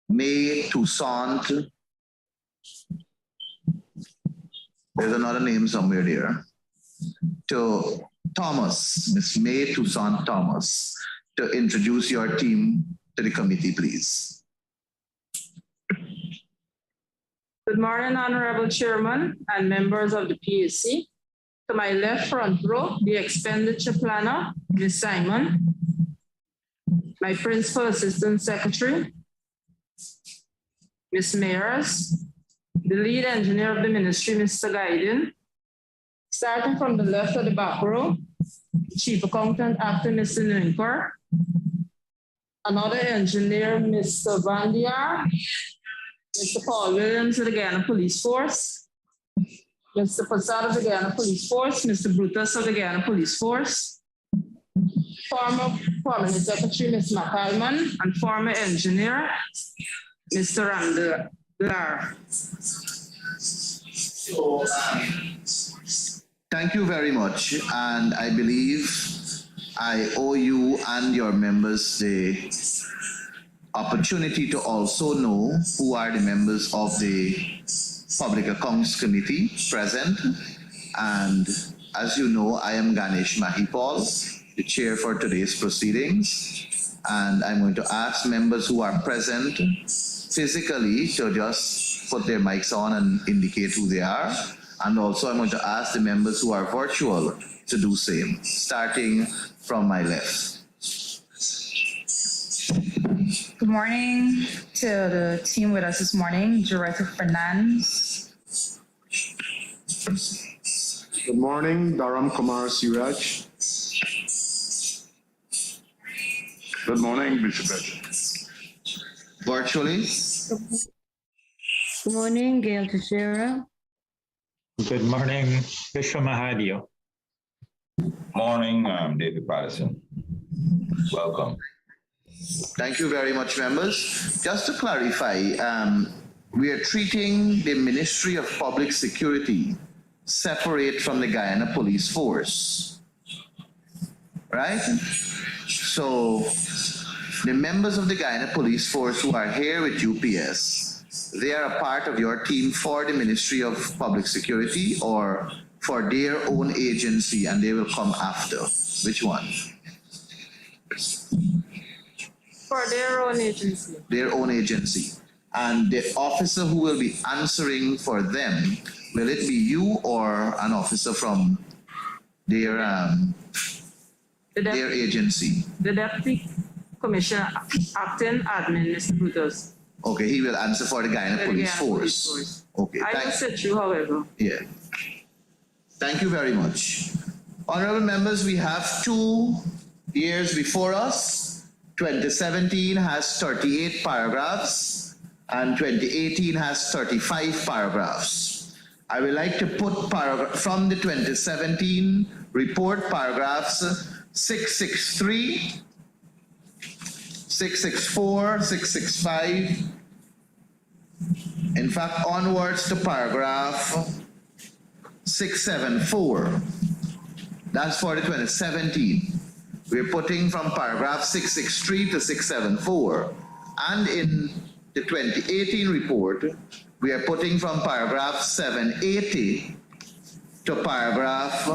May Toussaint. There's another name somewhere there. To Thomas, Ms. May Toussaint Thomas, to introduce your team to the committee, please. Good morning, Honorable Chairman and members of the PAC. To my left front row, the expenditure planner, Ms. Simon. My principal assistant secretary, Ms. Mayers. The lead engineer of the ministry, Mr. Guiden. Starting from the left of the back row, Chief Accountant Acting Mr. Ninker. Another engineer, Mr. Vandiar. Mr. Paul Williams of the Guyana Police Force. Mr. Passad of the Guyana Police Force. Mr. Brutus of the Guyana Police Force. Former Permanent Secretary, Ms. McCalman, and former engineer, Mr. Randler. So, thank you very much. And I believe I owe you and your members the opportunity to also know who are the members of the Public Accounts Committee present. And as you know, I am Ganesh Mahipal, the chair for today's proceedings. And I'm going to ask members who are present physically to just put their mics on and indicate who they are. And also I'm going to ask the members who are virtual to do same, starting from my left. Good morning to the team with us this morning, Director Fernandez. Good morning, Dharam Kumar Siraj. Good morning, Bishop Edge. Virtually. Good morning, Gail Teixeira. Good morning, Bishop Mahadio. Morning, I'm David Patterson. Welcome. Thank you very much, members. Just to clarify, we are treating the Ministry of Public Security separate from the Guyana Police Force, right? So the members of the Guyana Police Force who are here with UPS, they are a part of your team for the Ministry of Public Security or for their own agency, and they will come after. Which one? For their own agency. Their own agency. And the officer who will be answering for them, will it be you or an officer from their agency? The Deputy Commissioner Acting Admin, Mr. Brutus. Okay, he will answer for the Guyana Police Force. Okay, I will sit through, however. Yeah. Thank you very much. Honorable members, we have 2 years before us. 2017 has 38 paragraphs and 2018 has 35 paragraphs. I would like to put from the 2017 report paragraphs 663, 664, 665, in fact, onwards to paragraph 674. That's for the 2017. We're putting from paragraph 663 to 674. And in the 2018 report, we are putting from paragraph 780 to paragraph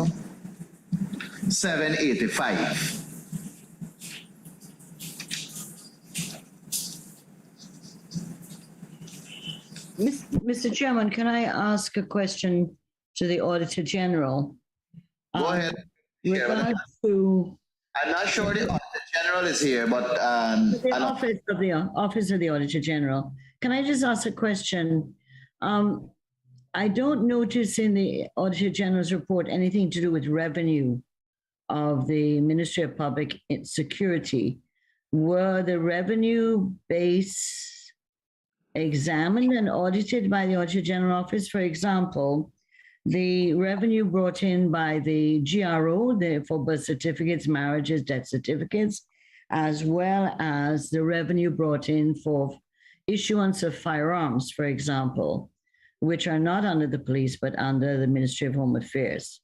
785. Mr. Chairman, can I ask a question to the Auditor General? Go ahead. Regards to I'm not sure the Auditor General is here, but the Office of the Auditor General. Can I just ask a question? I don't notice in the Auditor General's report anything to do with revenue of the Ministry of Public Security. Were the revenue base examined and audited by the Auditor General Office? For example, the revenue brought in by the GRO for birth certificates, marriages, death certificates, as well as the revenue brought in for issuance of firearms, for example, which are not under the police, but under the Ministry of Home Affairs.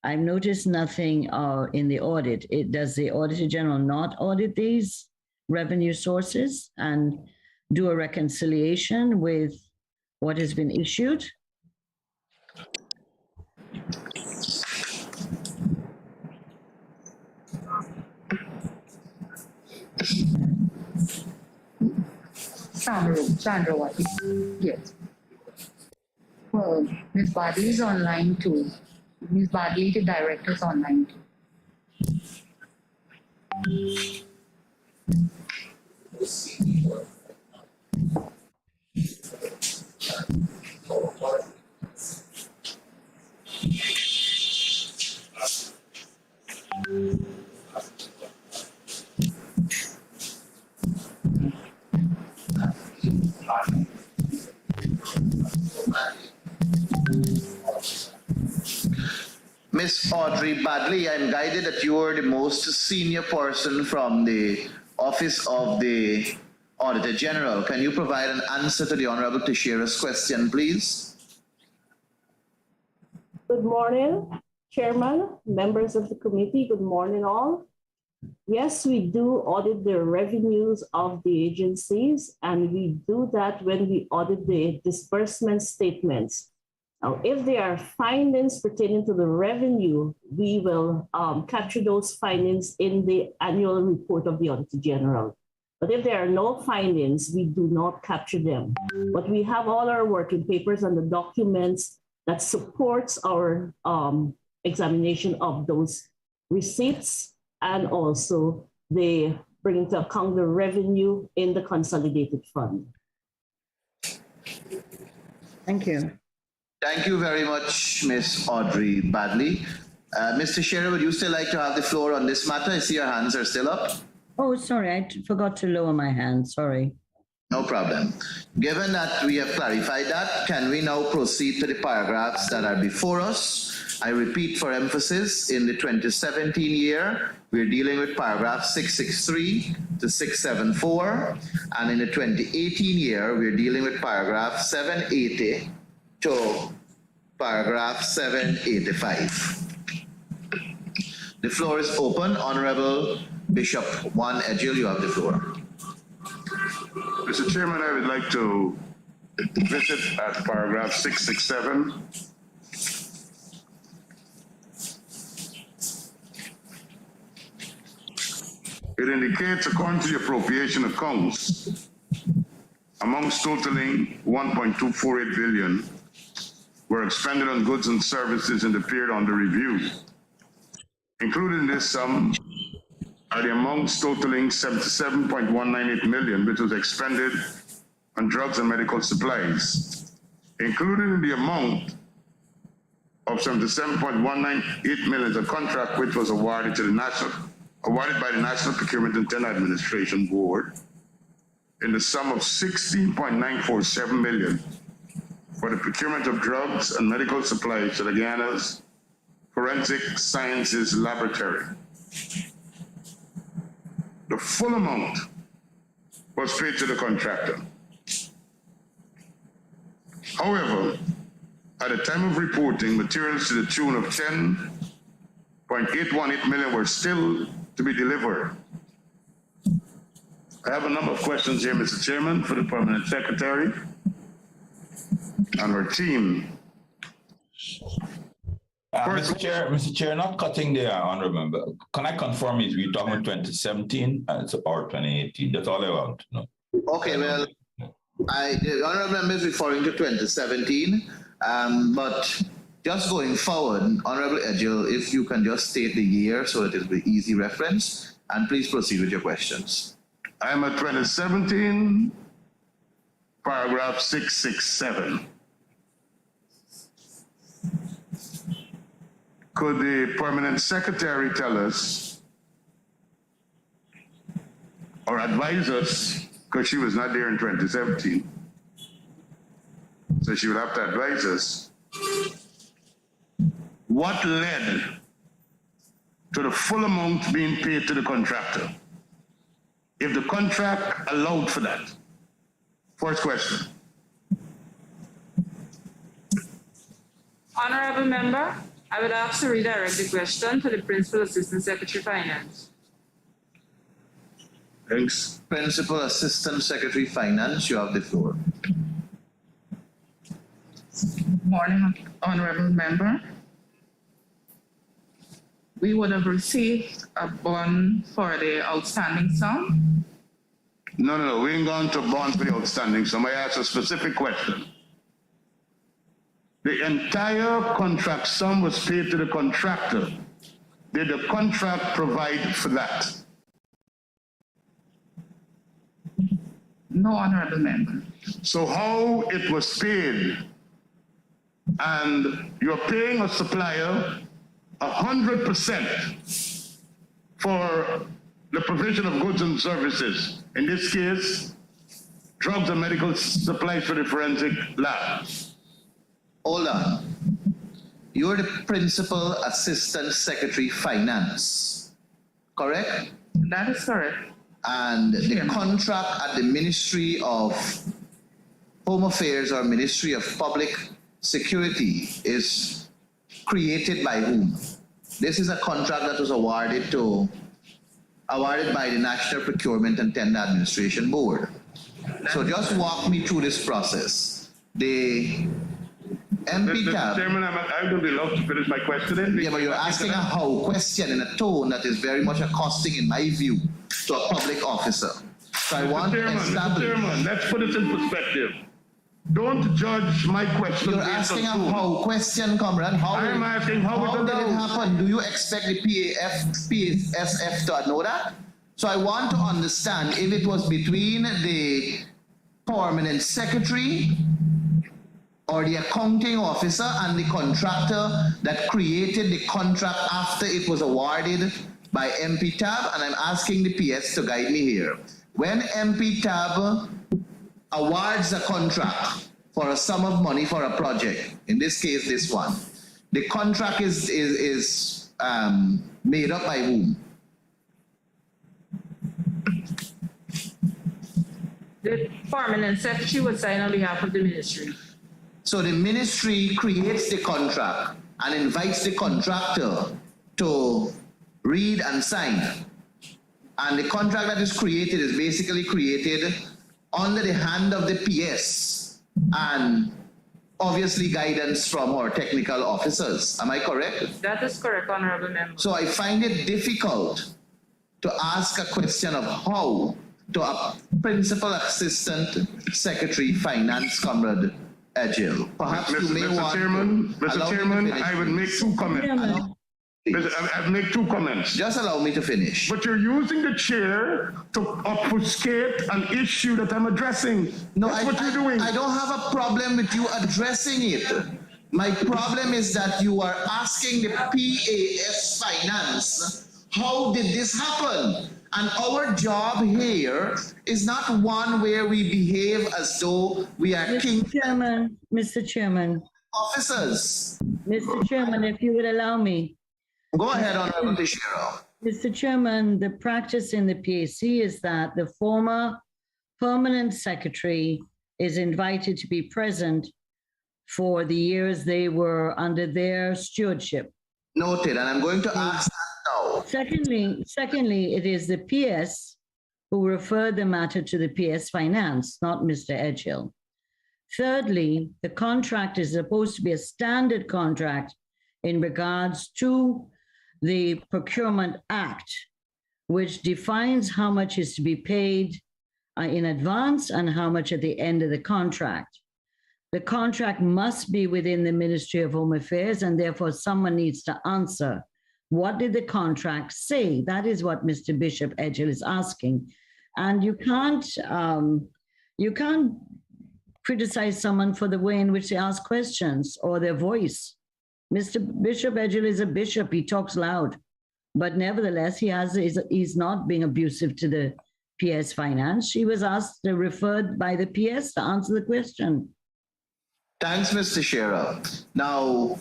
I've noticed nothing in the audit. Does the Auditor General not audit these revenue sources? And do a reconciliation with what has been issued. Sandra, what? Yes. Well, Ms. Badley is online too. Ms. Badley, the director, is online too. Miss Audrey Badley, I'm guided that you are the most senior person from the Office of the Auditor General. Can you provide an answer to the Honorable Teixeira's question, please? Good morning, Chairman, members of the committee. Good morning, all. Yes, we do audit the revenues of the agencies, and we do that when we audit the disbursement statements. Now, if there are findings pertaining to the revenue, we will capture those findings in the annual report of the Auditor General. But if there are no findings, we do not capture them. But we have all our working papers and the documents that supports our examination of those receipts and also the bringing to account the revenue in the consolidated fund. Thank you. Thank you very much, Miss Audrey Badley. Mr. Teixeira, would you still like to have the floor on this matter? I see your hands are still up. Oh, sorry, I forgot to lower my hand. Sorry. No problem. Given that we have clarified that, can we now proceed to the paragraphs that are before us? I repeat for emphasis, in the 2017 year, we're dealing with paragraph 663 to 674, and in the 2018 year, we're dealing with paragraph 780 to paragraph 785. The floor is open. Honorable Bishop Juan Edgil, you have the floor. Mr. Chairman, I would like to visit at paragraph 667. It indicates, according to the appropriation accounts, amounts totaling 1.248 billion were expended on goods and services in the period under review. Included in this sum are the amounts totaling 77.198 million, which was expended on drugs and medical supplies. Included in the amount of 77.198 million is a contract which was awarded by the National Procurement and Tender Administration Board in the sum of 16.947 million for the procurement of drugs and medical supplies to the Guyana's Forensic Sciences Laboratory. The full amount was paid to the contractor. However, at the time of reporting, materials to the tune of 10.818 million were still to be delivered. I have a number of questions here, Mr. Chairman, for the Permanent Secretary and her team. Mr. Chair, not cutting the honorable member. Can I confirm if we're talking 2017 or 2018? That's all I want to know. Okay, well, the honorable member is referring to 2017, but just going forward, Honorable Edgil, if you can just state the year so that it'll be easy reference, and please proceed with your questions. I am at 2017, paragraph 667. Could the Permanent Secretary tell us or advise us, because she was not there in 2017, so she would have to advise us, what led to the full amount being paid to the contractor, if the contract allowed for that? First question. Honorable member, I would ask to redirect the question to the Principal Assistant Secretary of Finance. Thanks. Principal Assistant Secretary Finance, you have the floor. Morning, honorable member. We would have received a bond for the outstanding sum. No. We ain't gone to bond for the outstanding sum. I asked a specific question. The entire contract sum was paid to the contractor. Did the contract provide for that? No, honorable member. So how it was paid, and you're paying a supplier 100% for the provision of goods and services. In this case, drugs and medical supplies for the forensic lab. Hold on. You're the Principal Assistant Secretary Finance, correct? That is correct. And the contract at the Ministry of Home Affairs or Ministry of Public Security is created by whom? This is a contract that was awarded by the National Procurement and Tender Administration Board. So just walk me through this process. The MP Mr. tab. Chairman, I would be allowed to finish my question. Yeah, but you're asking a how question in a tone that is very much accosting, in my view, to a public officer. So I want to Mr. establish. Chairman, let's put it in perspective. Don't judge my question. You're based asking a on tone. how question, comrade. I'm asking how it did it arose. happen? Do you expect the PSF to know that? So I want to understand if it was between the permanent secretary or the accounting officer and the contractor that created the contract after it was awarded by MP Tab, and I'm asking the PS to guide me here. When MP Tab awards a contract for a sum of money for a project, in this case this one, the contract is made up by whom? The permanent secretary would sign on behalf of the ministry. So the ministry creates the contract and invites the contractor to read and sign. And the contract that is created is basically created under the hand of the PS and obviously guidance from our technical officers. Am I correct? That is correct, honorable member. So I find it difficult to ask a question of how to a Principal Assistant Secretary Finance, Comrade Edgell. Perhaps you may want Mr. Chairman, I would make two comments. I'd make two comments. Just allow me to finish. But you're using the chair to obfuscate an issue that I'm addressing. No, That's what you're doing. I don't have a problem with you addressing it. My problem is that you are asking the PAS Finance, how did this happen? And our job here is not one where we behave as though we are king Mr. Chairman, officers. Mr. Chairman, if you would allow me. Go ahead, Honorable Teixeira. Mr. Chairman, the practice in the PAC is that the former permanent secretary is invited to be present for the years they were under their stewardship. Noted, and I'm going to ask that now. Secondly, it is the PS who referred the matter to the PS Finance, not Mr. Edgell. Thirdly, the contract is supposed to be a standard contract in regards to the Procurement Act, which defines how much is to be paid in advance and how much at the end of the contract. The contract must be within the Ministry of Home Affairs, and therefore someone needs to answer. What did the contract say? That is what Mr. Bishop Edgell is asking. And you can't criticize someone for the way in which they ask questions or their voice. Mr. Bishop Edgell is a bishop. He talks loud, but nevertheless, he's not being abusive to the PS Finance. She was asked, referred by the PS to answer the question. Thanks, Mr. Shearer. Now,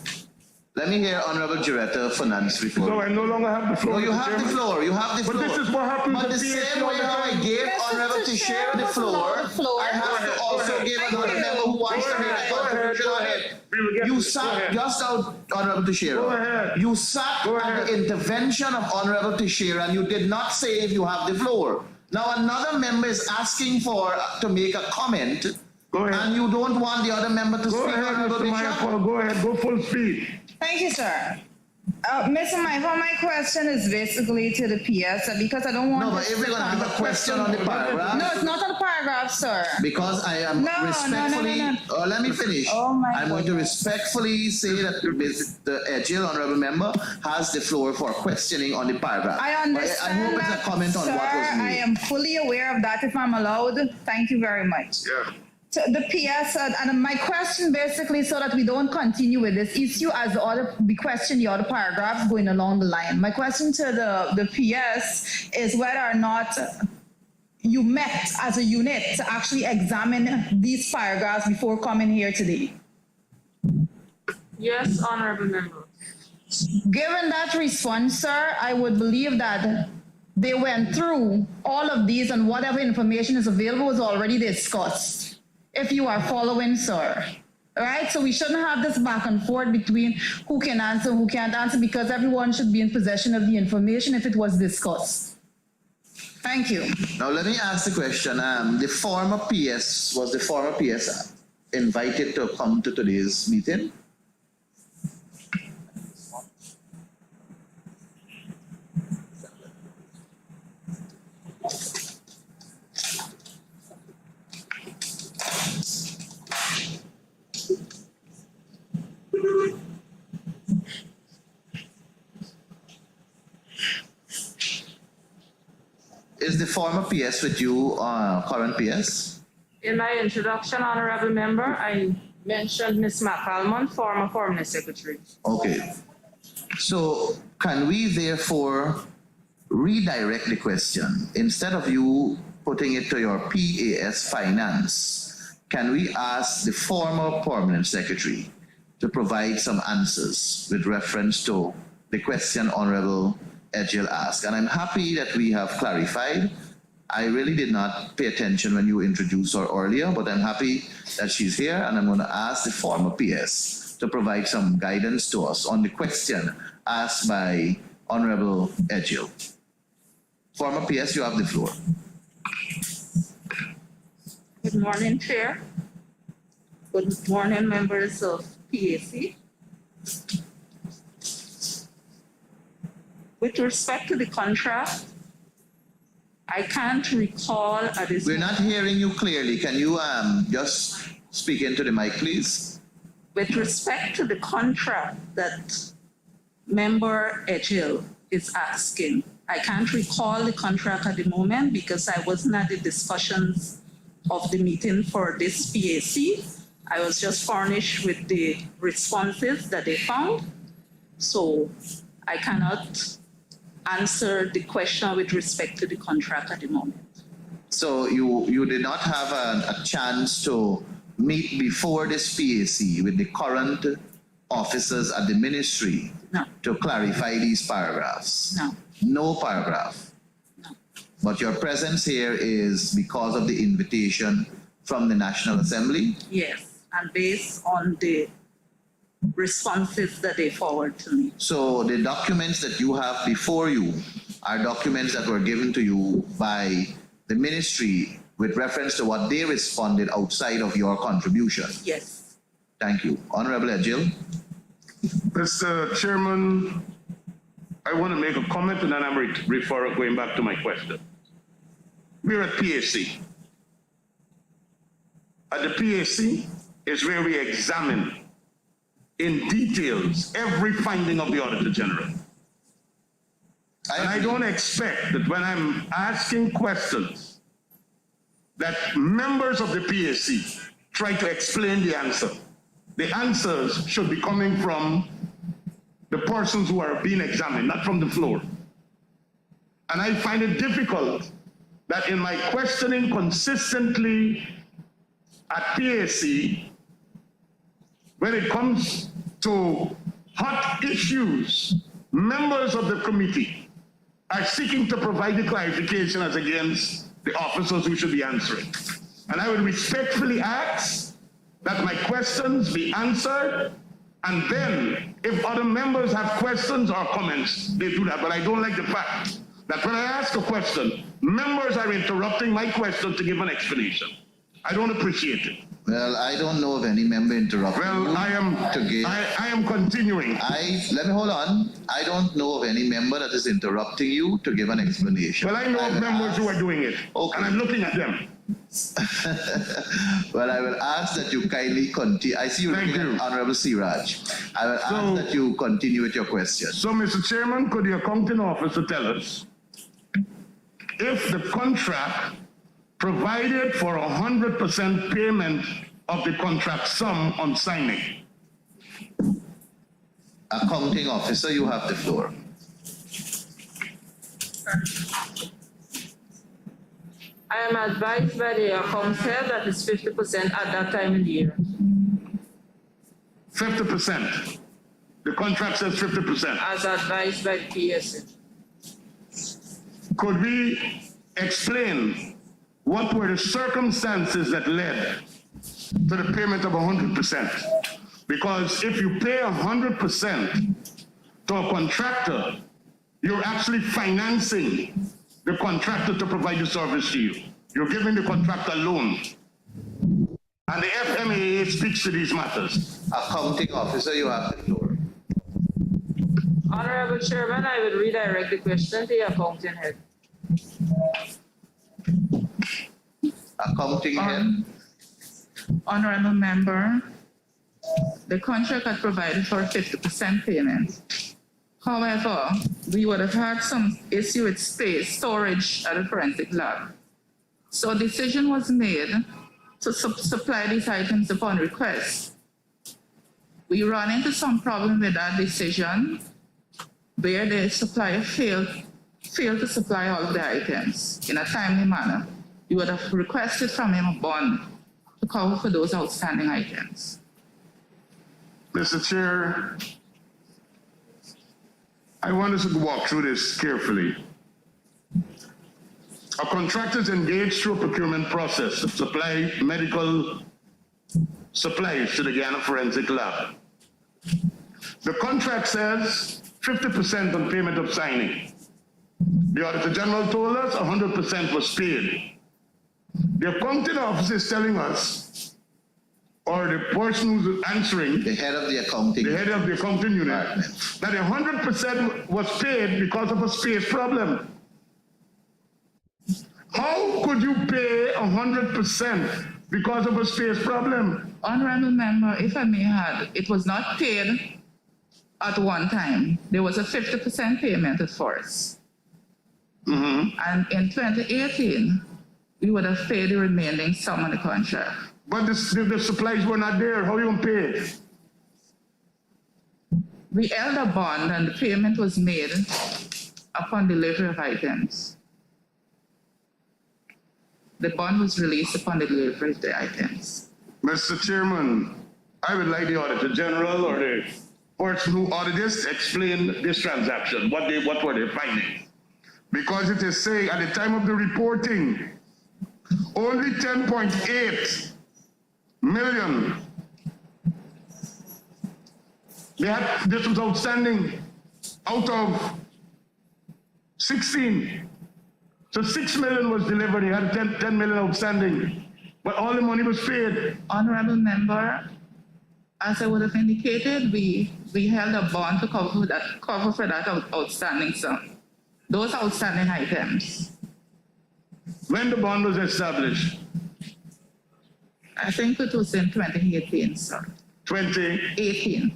let me hear Honorable Giretta Finance report. So I no longer have the floor. No, you Mr. have the Chairman. floor. You have the floor. But this is what happens. But the at same PAC way how I gave Honorable Teixeira the floor, I have to also give another member who wants to make a contribution on it. You sat just out, Honorable Teixeira. Go ahead. You sat at the intervention of Honorable Teixeira and you did not say if you have the floor. Now another member is asking to make a comment, Go ahead. and you don't want the other member to Go speak. ahead, Honorable Mr. Bishop. Mayapol. Go ahead. Go full speed. Thank you, sir. Mr. Mayapol, my question is basically to the PS because I don't want. No, but if we're going to have a question on the paragraph. No, it's not on the paragraph, sir. Because I am No, respectfully, no. let me finish. Oh, my I'm going to goodness. respectfully say that the Edgel honorable member has the floor for questioning on the paragraph. I understand. I hope it's a that, comment on sir, what was made. I am fully aware of that if I'm allowed. Thank you very much. Yeah. So the PS, and my question basically, so that we don't continue with this issue as we question the other paragraphs going along the line. My question to the PS is whether or not you met as a unit to actually examine these paragraphs before coming here today. Yes, honorable member. Given that response, sir, I would believe that they went through all of these and whatever information is available was already discussed. If you are following, sir. All right, so we shouldn't have this back and forth between who can answer, who can't answer, because everyone should be in possession of the information if it was discussed. Thank you. Now let me ask the question. The former PS, was the former PS invited to come to today's meeting? Is the former PS with you, current PS? In my introduction, honorable member, I mentioned Ms. McAlmon, former Permanent Secretary. Okay. So can we therefore redirect the question? Instead of you putting it to your PAS Finance, can we ask the former Permanent Secretary to provide some answers with reference to the question Honorable Edgel asked? And I'm happy that we have clarified. I really did not pay attention when you introduced her earlier, but I'm happy that she's here, and I'm going to ask the former PS to provide some guidance to us on the question asked by Honorable Edgel. Former PS, you have the floor. Good morning, Chair. Good morning, members of PAC. With respect to the contract, I can't recall at this. We're not hearing you clearly. Can you just speak into the mic, please? With respect to the contract that Member Edgel is asking, I can't recall the contract at the moment because I wasn't at the discussions of the meeting for this PAC. I was just furnished with the responses that they found. So I cannot answer the question with respect to the contract at the moment. So you did not have a chance to meet before this PAC with the current officers at the ministry No. to clarify these paragraphs? No. No paragraph? No. But your presence here is because of the invitation from the National Assembly? Yes, and based on the responses that they forward to me. So the documents that you have before you are documents that were given to you by the ministry with reference to what they responded outside of your contribution? Yes. Thank you. Honorable Edgel. Mr. Chairman, I want to make a comment and then I'm going back to my question. We're at PAC. At the PAC is where we examine in details every finding of the Auditor General. And I don't expect that when I'm asking questions that members of the PAC try to explain the answer. The answers should be coming from the persons who are being examined, not from the floor. And I find it difficult that in my questioning consistently at PAC, when it comes to hot issues, members of the committee are seeking to provide the clarification as against the officers who should be answering. And I would respectfully ask that my questions be answered, and then if other members have questions or comments, they do that. But I don't like the fact that when I ask a question, members are interrupting my question to give an explanation. I don't appreciate it. Well, I don't know of any member interrupting you Well, I am continuing. Let me hold on. I don't know of any member that is interrupting you to give an explanation. Well, I know of members who are doing it, Okay. and I'm looking at them. Well, I will ask that you kindly continue. I see you Thank looking you. at Honorable Siraj. I will So- ask that you continue with your question. So, Mr. Chairman, could the accounting officer tell us if the contract provided for 100% payment of the contract sum on signing? Accounting officer, you have the floor. I am advised by the accounts head that it's 50% at that time in the year. 50%. The contract says 50%. As advised by the PSA. Could we explain what were the circumstances that led to the payment of 100%? Because if you pay 100% to a contractor, you're actually financing the contractor to provide the service to you. You're giving the contractor a loan. And the FMAA speaks to these matters. Accounting officer, you have the floor. Honorable Chairman, I will redirect the question to the accounting head. Accounting head. Honorable member, the contract had provided for 50% payment. However, we would have had some issue with space storage at the forensic lab. So a decision was made to supply these items upon request. We ran into some problem with that decision where the supplier failed to supply all of the items in a timely manner. We would have requested from him a bond to cover for those outstanding items. Mr. Chair, I want us to walk through this carefully. A contractor is engaged through a procurement process to supply medical supplies to the Guyana Forensic Lab. The contract says 50% on payment of signing. The Auditor General told us 100% was paid. The accounting officer is telling us, or the person who's answering, The head of the accounting. the head of the accounting unit, that 100% was paid because of a space problem. How could you pay 100% because of a space problem? Honorable member, if I may add, it was not paid at one time. There was a 50% payment at first. And in 2018, we would have paid the remaining sum on the contract. But the supplies were not there. How you going to pay it? We held a bond and the payment was made upon delivery of items. The bond was released upon the delivery of the items. Mr. Chairman, I would like the Auditor General or the person who audited this to explain this transaction. What were they finding? Because it is saying at the time of the reporting, only 10.8 million. This was outstanding out of 16. So 6 million was delivered. He had 10 million outstanding, but all the money was paid. Honorable member, as I would have indicated, we held a bond to cover for that outstanding sum. Those outstanding items. When the bond was established? I think it was in 2018, sir. 2018.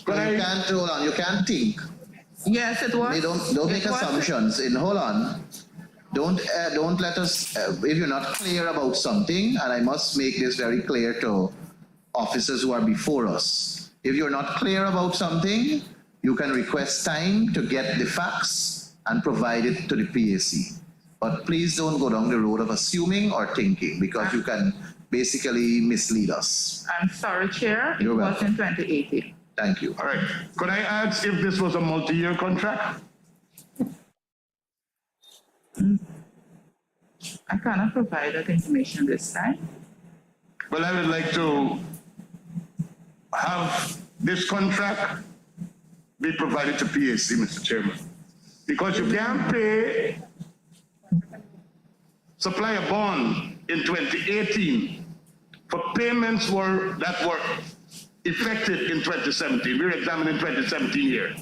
Well, you can't hold on. You can't think. Yes, it was. Don't make assumptions. Hold on. Don't let us. If you're not clear about something, and I must make this very clear to officers who are before us. If you're not clear about something, you can request time to get the facts and provide it to the PAC. But please don't go down the road of assuming or thinking, because you can basically mislead us. I'm sorry, Chair. It was in 2018. Thank you. All right. Could I ask if this was a multi-year contract? I cannot provide that information this time. Well, I would like to have this contract be provided to PAC, Mr. Chairman. Because you can't pay supply a bond in 2018 for payments that were effected in 2017. We're examining 2017 here.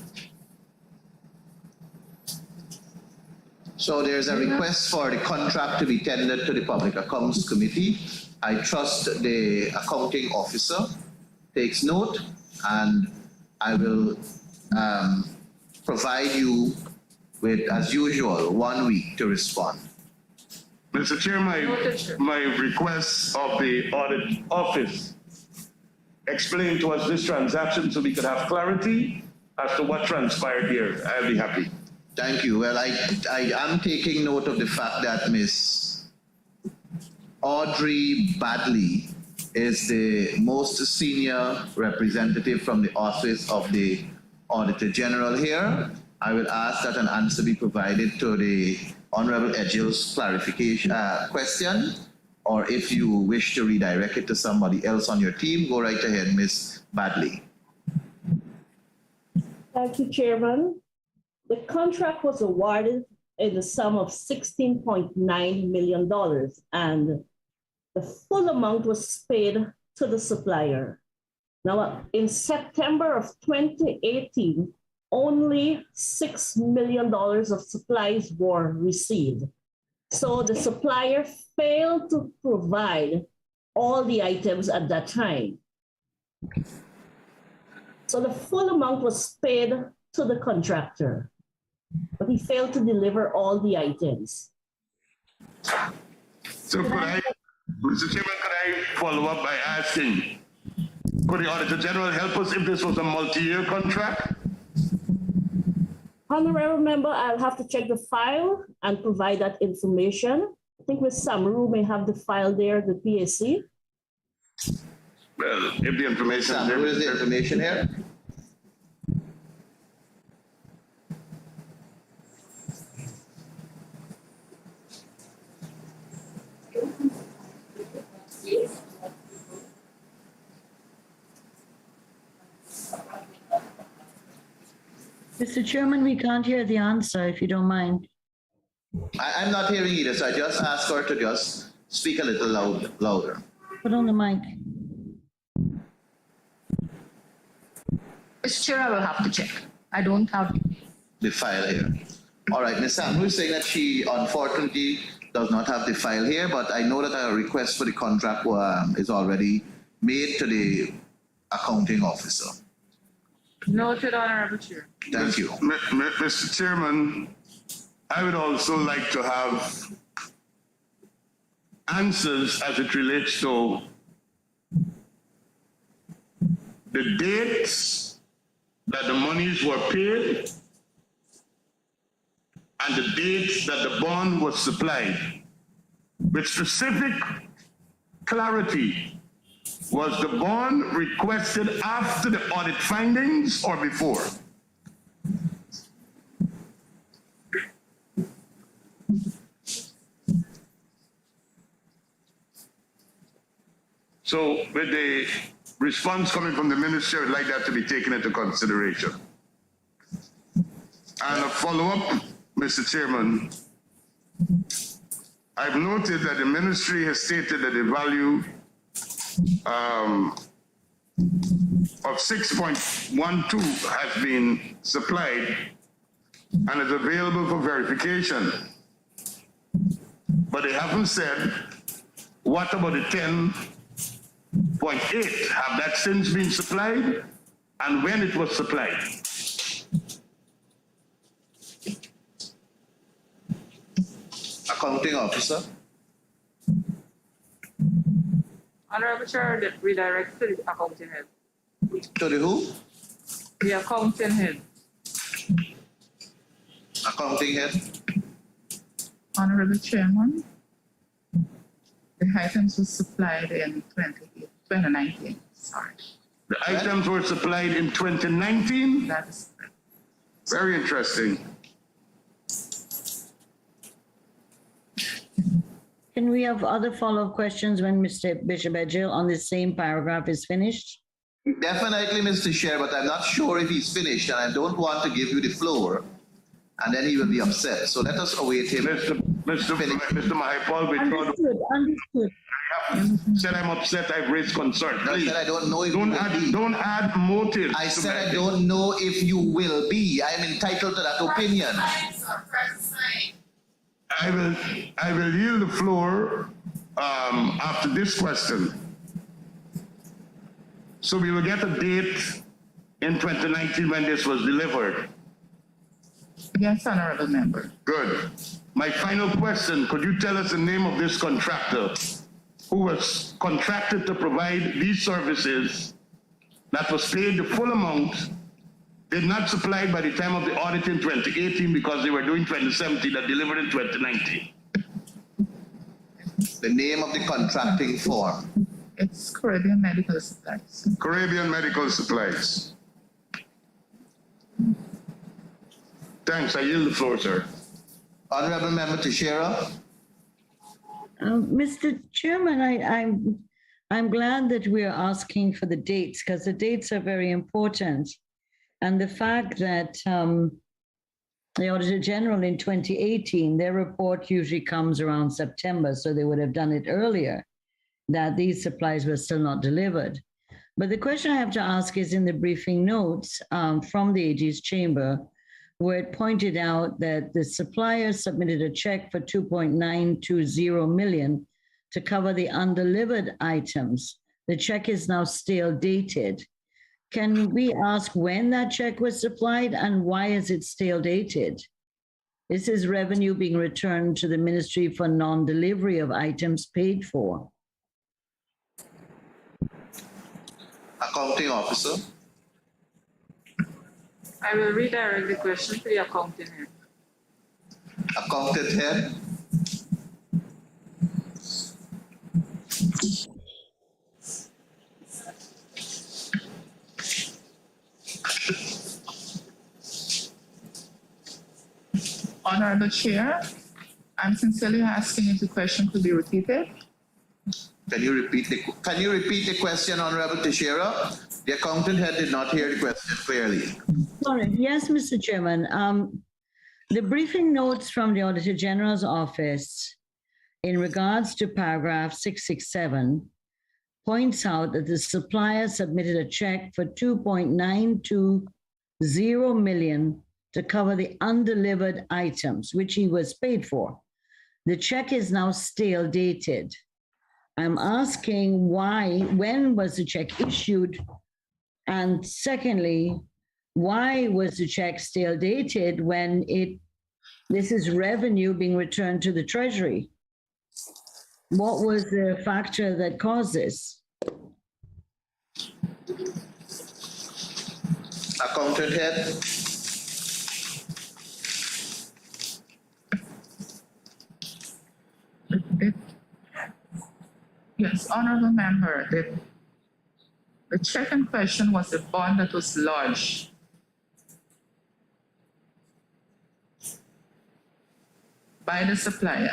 So there's a request for the contract to be tendered to the Public Accounts Committee. I trust the accounting officer takes note, and I will provide you with, as usual, 1 week to respond. Mr. Chair, my request of the audit office, explain to us this transaction so we could have clarity as to what transpired here. I'll be happy. Thank you. Well, I am taking note of the fact that Ms. Audrey Badley is the most senior representative from the Office of the Auditor General here. I will ask that an answer be provided to the Honorable Edgill's clarification question, or if you wish to redirect it to somebody else on your team, go right ahead, Ms. Badley. Thank you, Chairman. The contract was awarded in the sum of $16.9 million, and the full amount was paid to the supplier. Now, in September of 2018, only $6 million of supplies were received. So the supplier failed to provide all the items at that time. So the full amount was paid to the contractor, but he failed to deliver all the items. So could I, Mr. Chairman, could I follow up by asking, could the Auditor General help us if this was a multi-year contract? Honorable member, I'll have to check the file and provide that information. I think Ms. Samaru may have the file there, the PAC. Well, if the information is there. Where is the information here? Mr. Chairman, we can't hear the answer, if you don't mind. I'm not hearing either, so I just ask her to just speak a little louder. Put on the mic. Mr. Chair, I will have to check. I don't have The file here. All right, Ms. Samaru is saying that she unfortunately does not have the file here, but I know that a request for the contract is already made to the accounting officer. Noted, Honorable Chair. Thank you. Mr. Chairman, I would also like to have answers as it relates to the dates that the monies were paid and the dates that the bond was supplied. With specific clarity, was the bond requested after the audit findings or before? So with the response coming from the minister, I'd like that to be taken into consideration. And a follow-up, Mr. Chairman, I've noted that the ministry has stated that the value of 6.12 has been supplied and is available for verification. But they haven't said, what about the 10.8? Have that since been supplied? And when it was supplied? Accounting officer. Honorable Chair, that redirect to the accounting head. To the who? The accounting head. Accounting head. Honorable Chairman, the items were supplied in 2019. Sorry. The items were supplied in 2019? That is correct. Very interesting. Can we have other follow-up questions when Mr. Bishop Edgill on the same paragraph is finished? Definitely, Mr. Chair, but I'm not sure if he's finished, and I don't want to give you the floor and then he will be upset. So let us await him. Mr. Mahipal, Understood, understood. said I'm upset, I've raised concern. I Please, said I don't know if you don't will be. don't add motive. I to said my I don't know if you will be. I am entitled to that opinion. I will yield the floor after this question. So we will get a date in 2019 when this was delivered. Yes, honorable member. Good. My final question, could you tell us the name of this contractor who was contracted to provide these services that was paid the full amount, did not supply by the time of the audit in 2018 because they were doing 2017 that delivered in 2019? The name of the contracting firm. It's Caribbean Medical Supplies. Caribbean Medical Supplies. Thanks, I yield the floor, sir. Honorable Member Teixeira. Mr. Chairman, I'm glad that we are asking for the dates because the dates are very important. And the fact that the Auditor General in 2018, their report usually comes around September, so they would have done it earlier, that these supplies were still not delivered. But the question I have to ask is in the briefing notes from the AG's chamber, where it pointed out that the supplier submitted a check for 2.920 million to cover the undelivered items. The check is now stale dated. Can we ask when that check was supplied and why is it stale dated? This is revenue being returned to the ministry for non-delivery of items paid for. Accounting Officer. I will redirect the question to the accounting head. Accountant Head. Honorable Chair, I'm sincerely asking if the question could be repeated. Can you repeat the question, Honorable Teixeira? The accountant head did not hear the question clearly. Sorry. Yes, Mr. Chairman. The briefing notes from the Auditor General's office in regards to paragraph 667 points out that the supplier submitted a check for 2.920 million to cover the undelivered items, which he was paid for. The check is now stale dated. I'm asking why, when was the check issued? And secondly, why was the check stale dated when this is revenue being returned to the Treasury? What was the factor that caused this? Accountant head. Yes, honorable member, the check in question was the bond that was lodged by the supplier.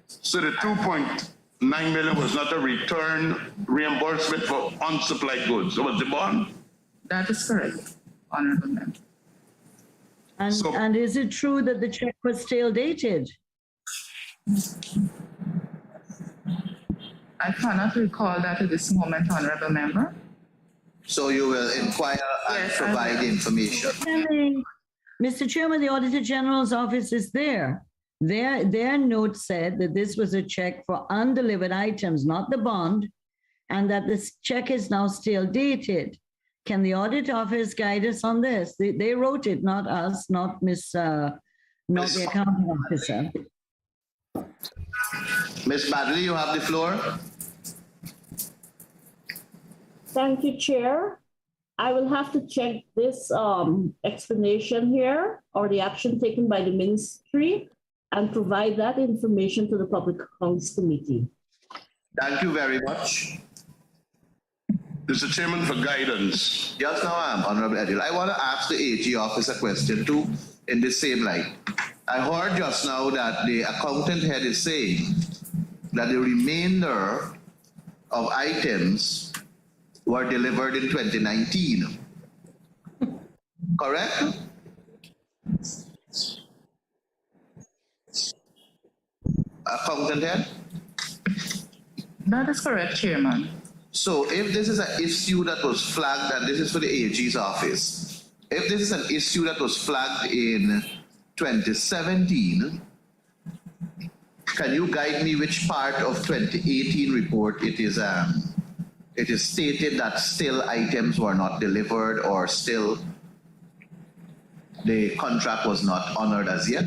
So the 2.9 million was not a return reimbursement for unsupplied goods. So was the bond? That is correct, honorable member. And is it true that the check was stale dated? I cannot recall that at this moment, honorable member. So you will inquire and Yes, provide the information. Mr. Chairman, the Auditor General's office is there. Their note said that this was a check for undelivered items, not the bond, and that this check is now still dated. Can the audit office guide us on this? They wrote it, not us, not the accounting officer. Ms. Badley, you have the floor. Thank you, Chair. I will have to check this explanation here or the action taken by the ministry and provide that information to the Public Accounts Committee. Thank you very much. Mr. Chairman, for guidance. Just now, Honorable Edil, I want to ask the AG office a question too in the same light. I heard just now that the accountant head is saying that the remainder of items were delivered in 2019. correct? Accountant head? That is correct, Chairman. So if this is an issue that was flagged, and this is for the AG's office, if this is an issue that was flagged in 2017, can you guide me which part of 2018 report it is stated that still items were not delivered or still the contract was not honored as yet?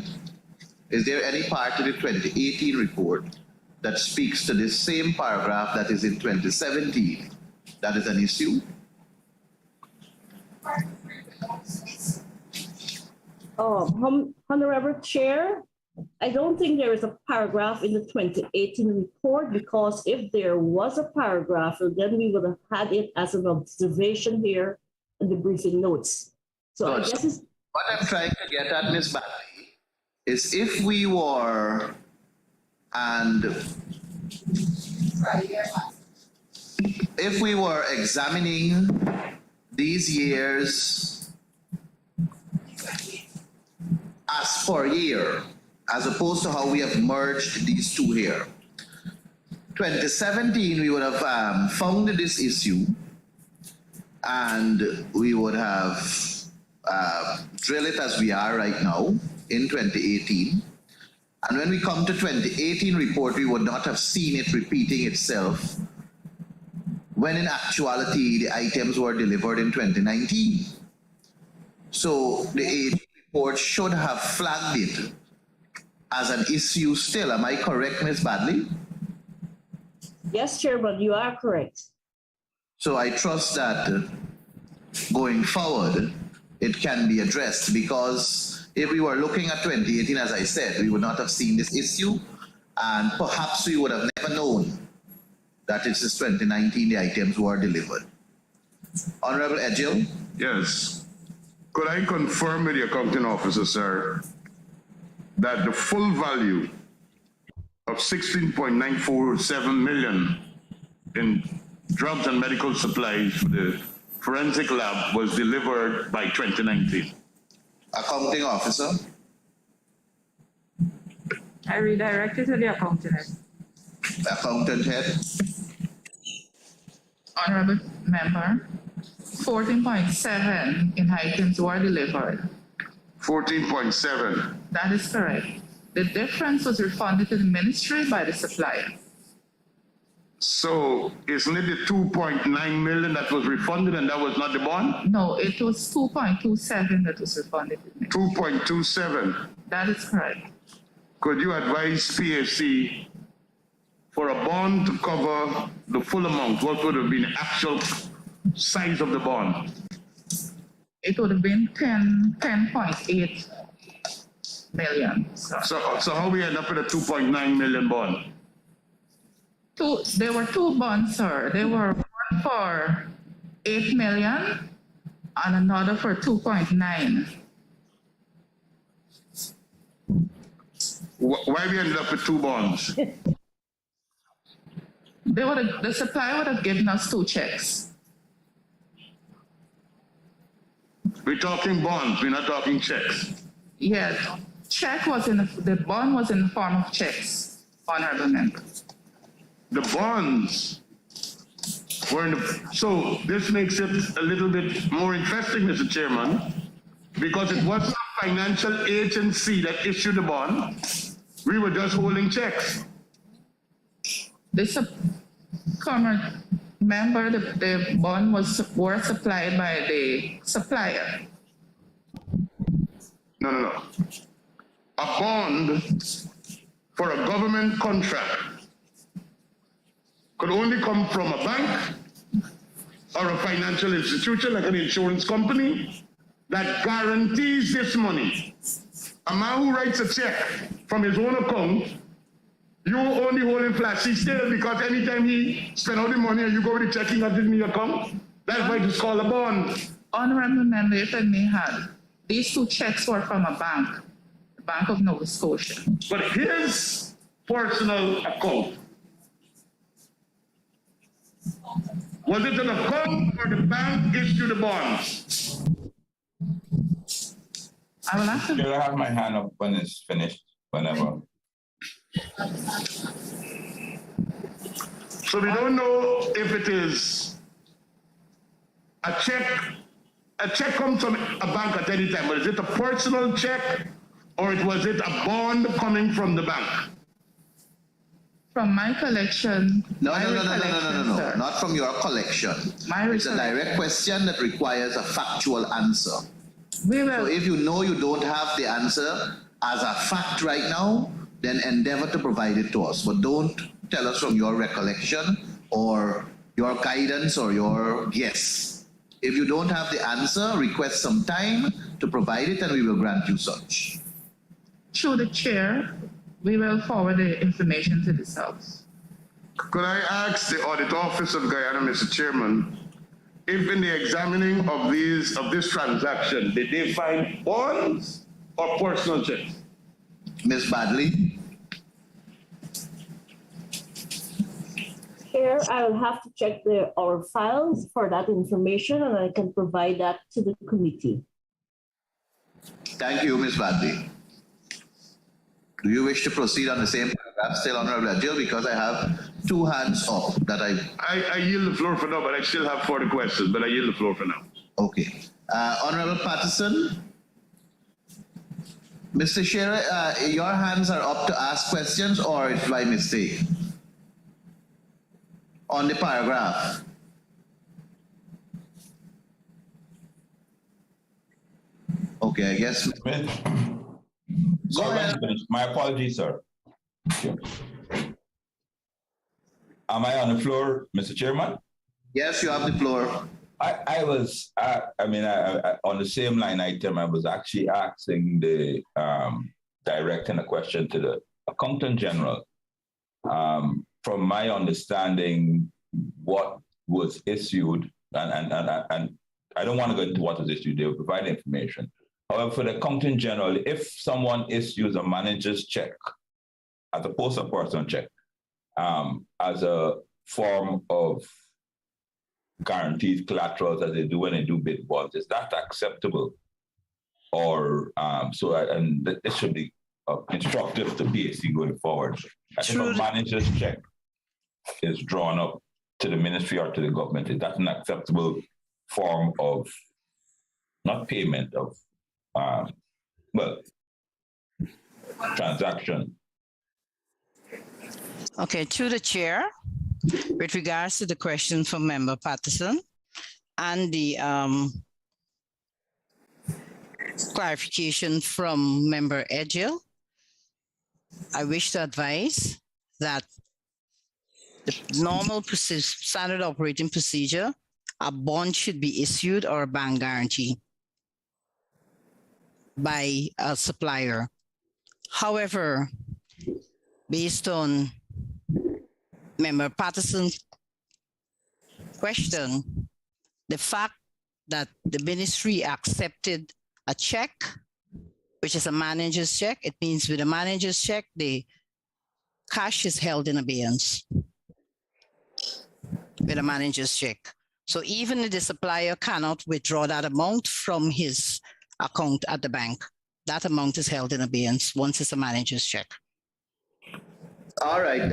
Is there any part of the 2018 report that speaks to this same paragraph that is in 2017 that is an issue? Honorable Chair, I don't think there is a paragraph in the 2018 report, because if there was a paragraph, then we would have had it as an observation here in the briefing notes. So I guess it's... What I'm trying to get at, Ms. Batley, is if we were, and if we were examining these years as per year, as opposed to how we have merged these two here. 2017, we would have found this issue, and we would have drilled it as we are right now in 2018. And when we come to 2018 report, we would not have seen it repeating itself when in actuality the items were delivered in 2019. So the 18 report should have flagged it as an issue still. Am I correct, Ms. Badley? Yes, Chairman, you are correct. So I trust that going forward, it can be addressed, because if we were looking at 2018, as I said, we would not have seen this issue, and perhaps we would have never known that it is 2019 the items were delivered. Honorable Edgil? Yes. Could I confirm with the accounting officer, sir, that the full value of 16.947 million in drugs and medical supplies for the forensic lab was delivered by 2019? Accounting officer? I redirect it to the accountant head. Accountant head? Honorable Member, 14.7 in items were delivered. 14.7. That is correct. The difference was refunded to the ministry by the supplier. So isn't it the 2.9 million that was refunded and that was not the bond? No, it was 2.27 that was refunded to the ministry. 2.27. That is correct. Could you advise PAC for a bond to cover the full amount? What would have been the actual size of the bond? It would have been 10.8 million. So how we end up with a 2.9 million bond? There were two bonds, sir. There were one for 8 million and another for 2.9. Why we ended up with two bonds? The supplier would have given us two checks. We're talking bonds, we're not talking checks. Yeah, the bond was in the form of checks, honorable members. The bonds were in the, so this makes it a little bit more interesting, Mr. Chairman, because it wasn't a financial agency that issued the bond. We were just holding checks. Remember, the bond were supplied by the supplier. No. A bond for a government contract could only come from a bank or a financial institution like an insurance company that guarantees this money. A man who writes a check from his own account, you only hold him flashy still because anytime he spend all the money and you go with the checking out in the account, that's why it's called a bond. Honorable member, if I may have, these two checks were from a bank, the Bank of Nova Scotia. But his personal account, was it an account or the bank issued the bonds? I will ask him. Chair, I have my hand up when it's finished, whenever. So we don't know if it is a check. A check comes from a bank at any time, but is it a personal check or was it a bond coming from the bank? From my collection. No, my recollection, sir. not from your collection. It's a direct question that requires a factual answer. We will. So if you know you don't have the answer as a fact right now, then endeavor to provide it to us. But don't tell us from your recollection or your guidance or your guess. If you don't have the answer, request some time to provide it and we will grant you such. Through the chair, we will forward the information to this house. Could I ask the Audit Office of Guyana, Mr. Chairman, if in the examining of this transaction, did they find bonds or personal checks? Ms. Badley? Chair, I will have to check our files for that information and I can provide that to the committee. Thank you, Ms. Badley. Do you wish to proceed on the same paragraph still, Honorable Adjournment? Because I have two hands up that I yield the floor for now, but I still have further questions, but I yield the floor for now. Okay. Honorable Patterson? Mr. Shearer, your hands are up to ask questions or it's by mistake? On the paragraph. Okay, I guess. Sorry, my apologies, sir. Am I on the floor, Mr. Chairman? Yes, you have the floor. I was, on the same line item, I was actually asking the, directing a question to the Accountant General. From my understanding, what was issued, and I don't want to go into what was issued, they will provide information. However, for the Accountant General, if someone issues a manager's check, as opposed to a personal check, as a form of guaranteed collaterals as they do when they do bid bonds, is that acceptable? Or and this should be instructive to PAC going forward. If a manager's check is drawn up to the ministry or to the government, is that an acceptable form of not payment of transaction? Okay, to the chair, with regards to the question from Member Patterson and the clarification from Member Edgell, I wish to advise that the normal standard operating procedure, a bond should be issued or a bank guarantee by a supplier. However, based on Member Patterson's question, the fact that the ministry accepted a check, which is a manager's check, it means with a manager's check, the cash is held in abeyance with a manager's check. So even if the supplier cannot withdraw that amount from his account at the bank, that amount is held in abeyance once it's a manager's check. All right,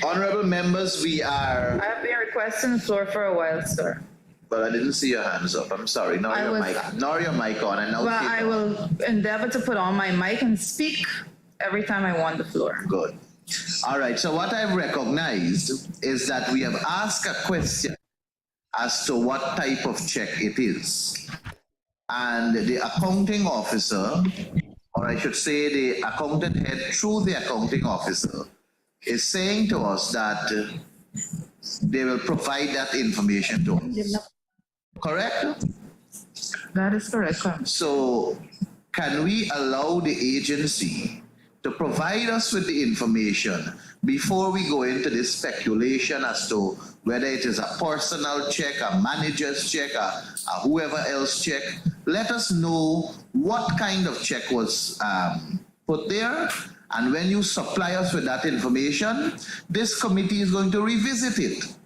honorable members, we are. I have been requesting the floor for a while, sir. But I didn't see your hands up. I'm sorry. Nor your mic on. And now well, I will endeavor to put on my mic and speak every time I want the floor. Good. All right. So what I've recognized is that we have asked a question as to what type of check it is. And the accounting officer, or I should say the accountant head through the accounting officer, is saying to us that they will provide that information to us. Correct? That is correct. So can we allow the agency to provide us with the information before we go into this speculation as to whether it is a personal check, a manager's check, a whoever else check? Let us know what kind of check was put there. And when you supply us with that information, this committee is going to revisit it.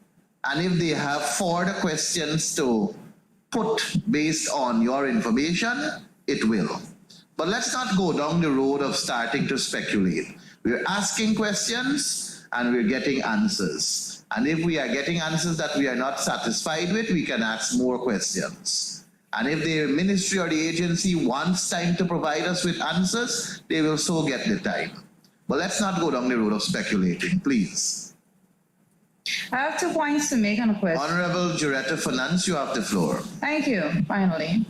And if they have further questions to put based on your information, it will. But let's not go down the road of starting to speculate. We're asking questions and we're getting answers. And if we are getting answers that we are not satisfied with, we can ask more questions. And if the ministry or the agency wants time to provide us with answers, they will so get the time. But let's not go down the road of speculating, please. I have 2 points to make on a question. Honorable Juretta Finance, you have the floor. Thank you, finally.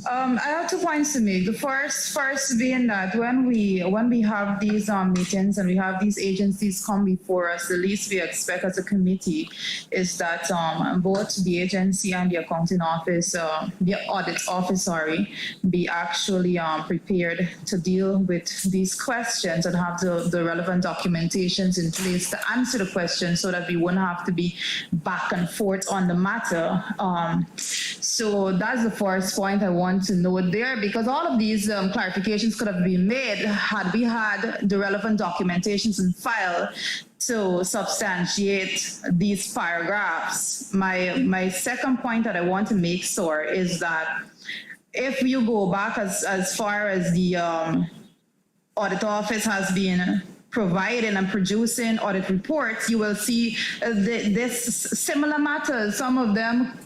I have 2 points to make. The first being that when we have these meetings and we have these agencies come before us, the least we expect as a committee is that both the agency and the accounting office, the audit office, be actually prepared to deal with these questions and have the relevant documentations in place to answer the questions so that we wouldn't have to be back and forth on the matter. So that's the first point I want to note there, because all of these clarifications could have been made had we had the relevant documentations in file to substantiate these paragraphs. My second point that I want to make, sir, is that if you go back as far as the audit office has been providing and producing audit reports, you will see this similar matters, some of them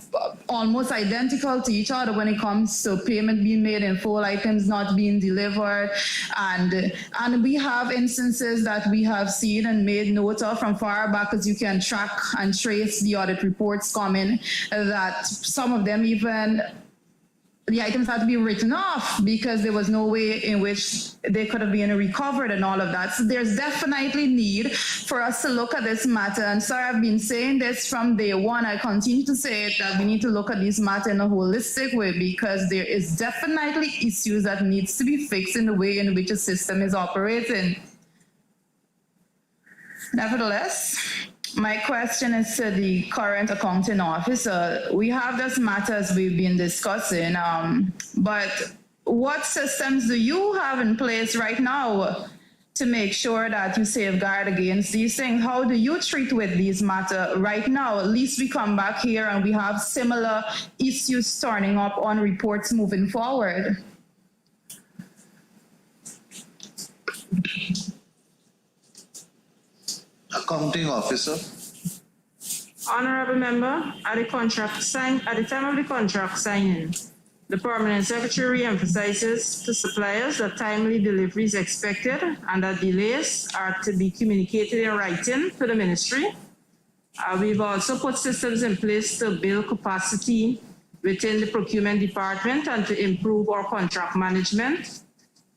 almost identical to each other when it comes to payment being made in full, items not being delivered, and we have instances that we have seen and made note of from far back, as you can track and trace the audit reports coming, that some of them even the items had to be written off because there was no way in which they could have been recovered and all of that. So there's definitely need for us to look at this matter. And sir, I've been saying this from day one. I continue to say it, that we need to look at this matter in a holistic way, because there is definitely issues that needs to be fixed in the way in which a system is operating. Nevertheless, my question is to the current accounting officer. We have this matter as we've been discussing, but what systems do you have in place right now to make sure that you safeguard against these things? How do you treat with these matters right now? At least we come back here and we have similar issues turning up on reports moving forward. Accounting officer. Honorable member, at the time of the contract signing, the permanent secretary emphasizes to suppliers that timely delivery is expected and that delays are to be communicated in writing to the ministry. We've also put systems in place to build capacity within the procurement department and to improve our contract management,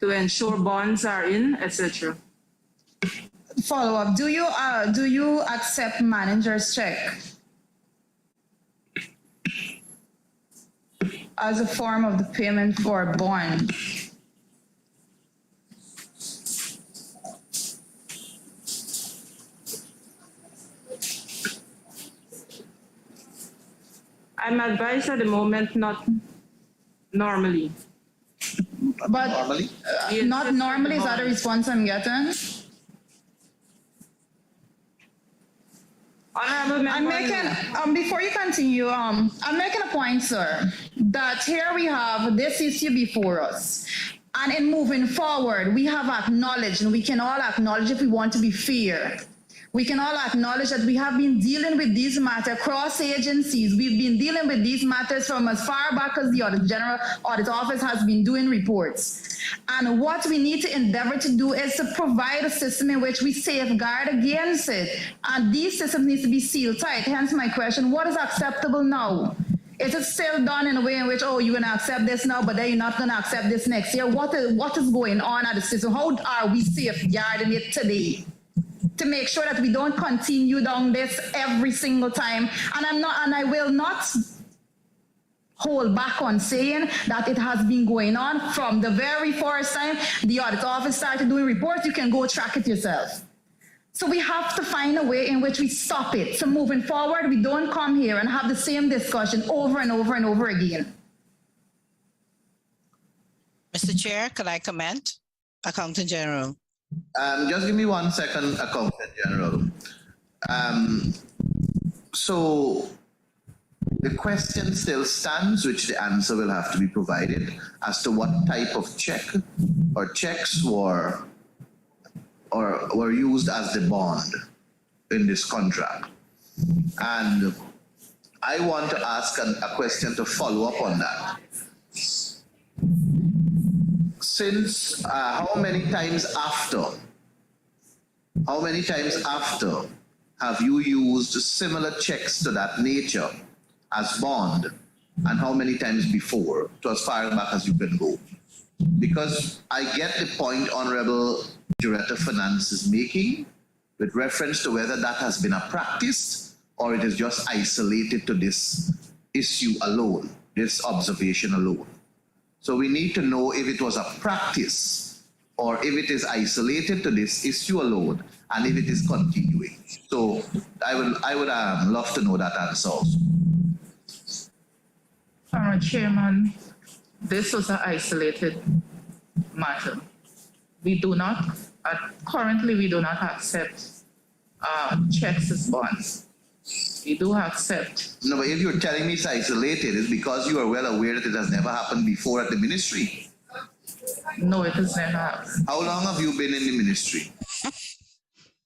to ensure bonds are in, etc. Follow up. Do you accept manager's check as a form of the payment for a bond? I'm advised at the moment not normally. But Normally? not normally, is that a response I'm getting? Honorable member, I'm making, before you continue, I'm making a point, sir, that here we have this issue before us. And in moving forward, we have acknowledged, and we can all acknowledge, if we want to be fair, we can all acknowledge that we have been dealing with these matters across agencies. We've been dealing with these matters from as far back as the General Audit Office has been doing reports. And what we need to endeavor to do is to provide a system in which we safeguard against it. And these systems need to be sealed tight. Hence my question, what is acceptable now? Is it still done in a way in which, oh, you're going to accept this now, but then you're not going to accept this next year? What is going on at the system? How are we safeguarding it today to make sure that we don't continue down this every single time? And I will not hold back on saying that it has been going on from the very first time the audit office started doing reports. You can go track it yourself. So we have to find a way in which we stop it. So moving forward, we don't come here and have the same discussion over and over and over again. Mr. Chair, could I comment? Accountant General. Just give me 1 second, Accountant General. So The question still stands, which the answer will have to be provided as to what type of check or checks were used as the bond in this contract. And I want to ask a question to follow up on that. Since how many times after have you used similar checks to that nature as bond, and how many times before, to as far back as you can go? Because I get the point Honorable Director of Finance is making with reference to whether that has been a practice or it is just isolated to this issue alone, this observation alone. So we need to know if it was a practice or if it is isolated to this issue alone and if it is continuing. So I would love to know that answer also. Chairman, this was an isolated matter. We do not, currently we do not accept checks as bonds. We do accept. No, but if you're telling me it's isolated, it's because you are well aware that it has never happened before at the ministry. No, it has never happened. How long have you been in the ministry?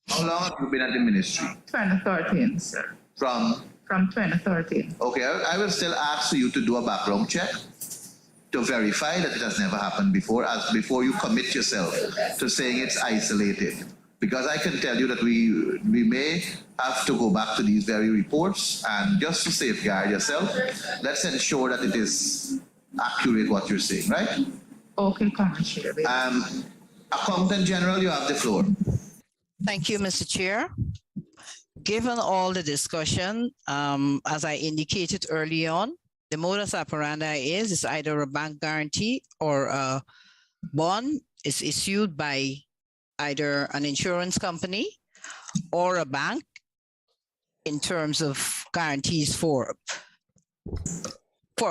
How long have you been at the ministry? 2013, sir. From 2013. Okay, I will still ask you to do a background check to verify that it has never happened before, as before you commit yourself to saying it's isolated. Because I can tell you that we may have to go back to these very reports, and just to safeguard yourself, let's ensure that it is accurate what you're saying, right? Okay, Commissioner. Accountant General, you have the floor. Thank you, Mr. Chair. Given all the discussion, as I indicated early on, the modus operandi is either a bank guarantee or a bond is issued by either an insurance company or a bank in terms of guarantees for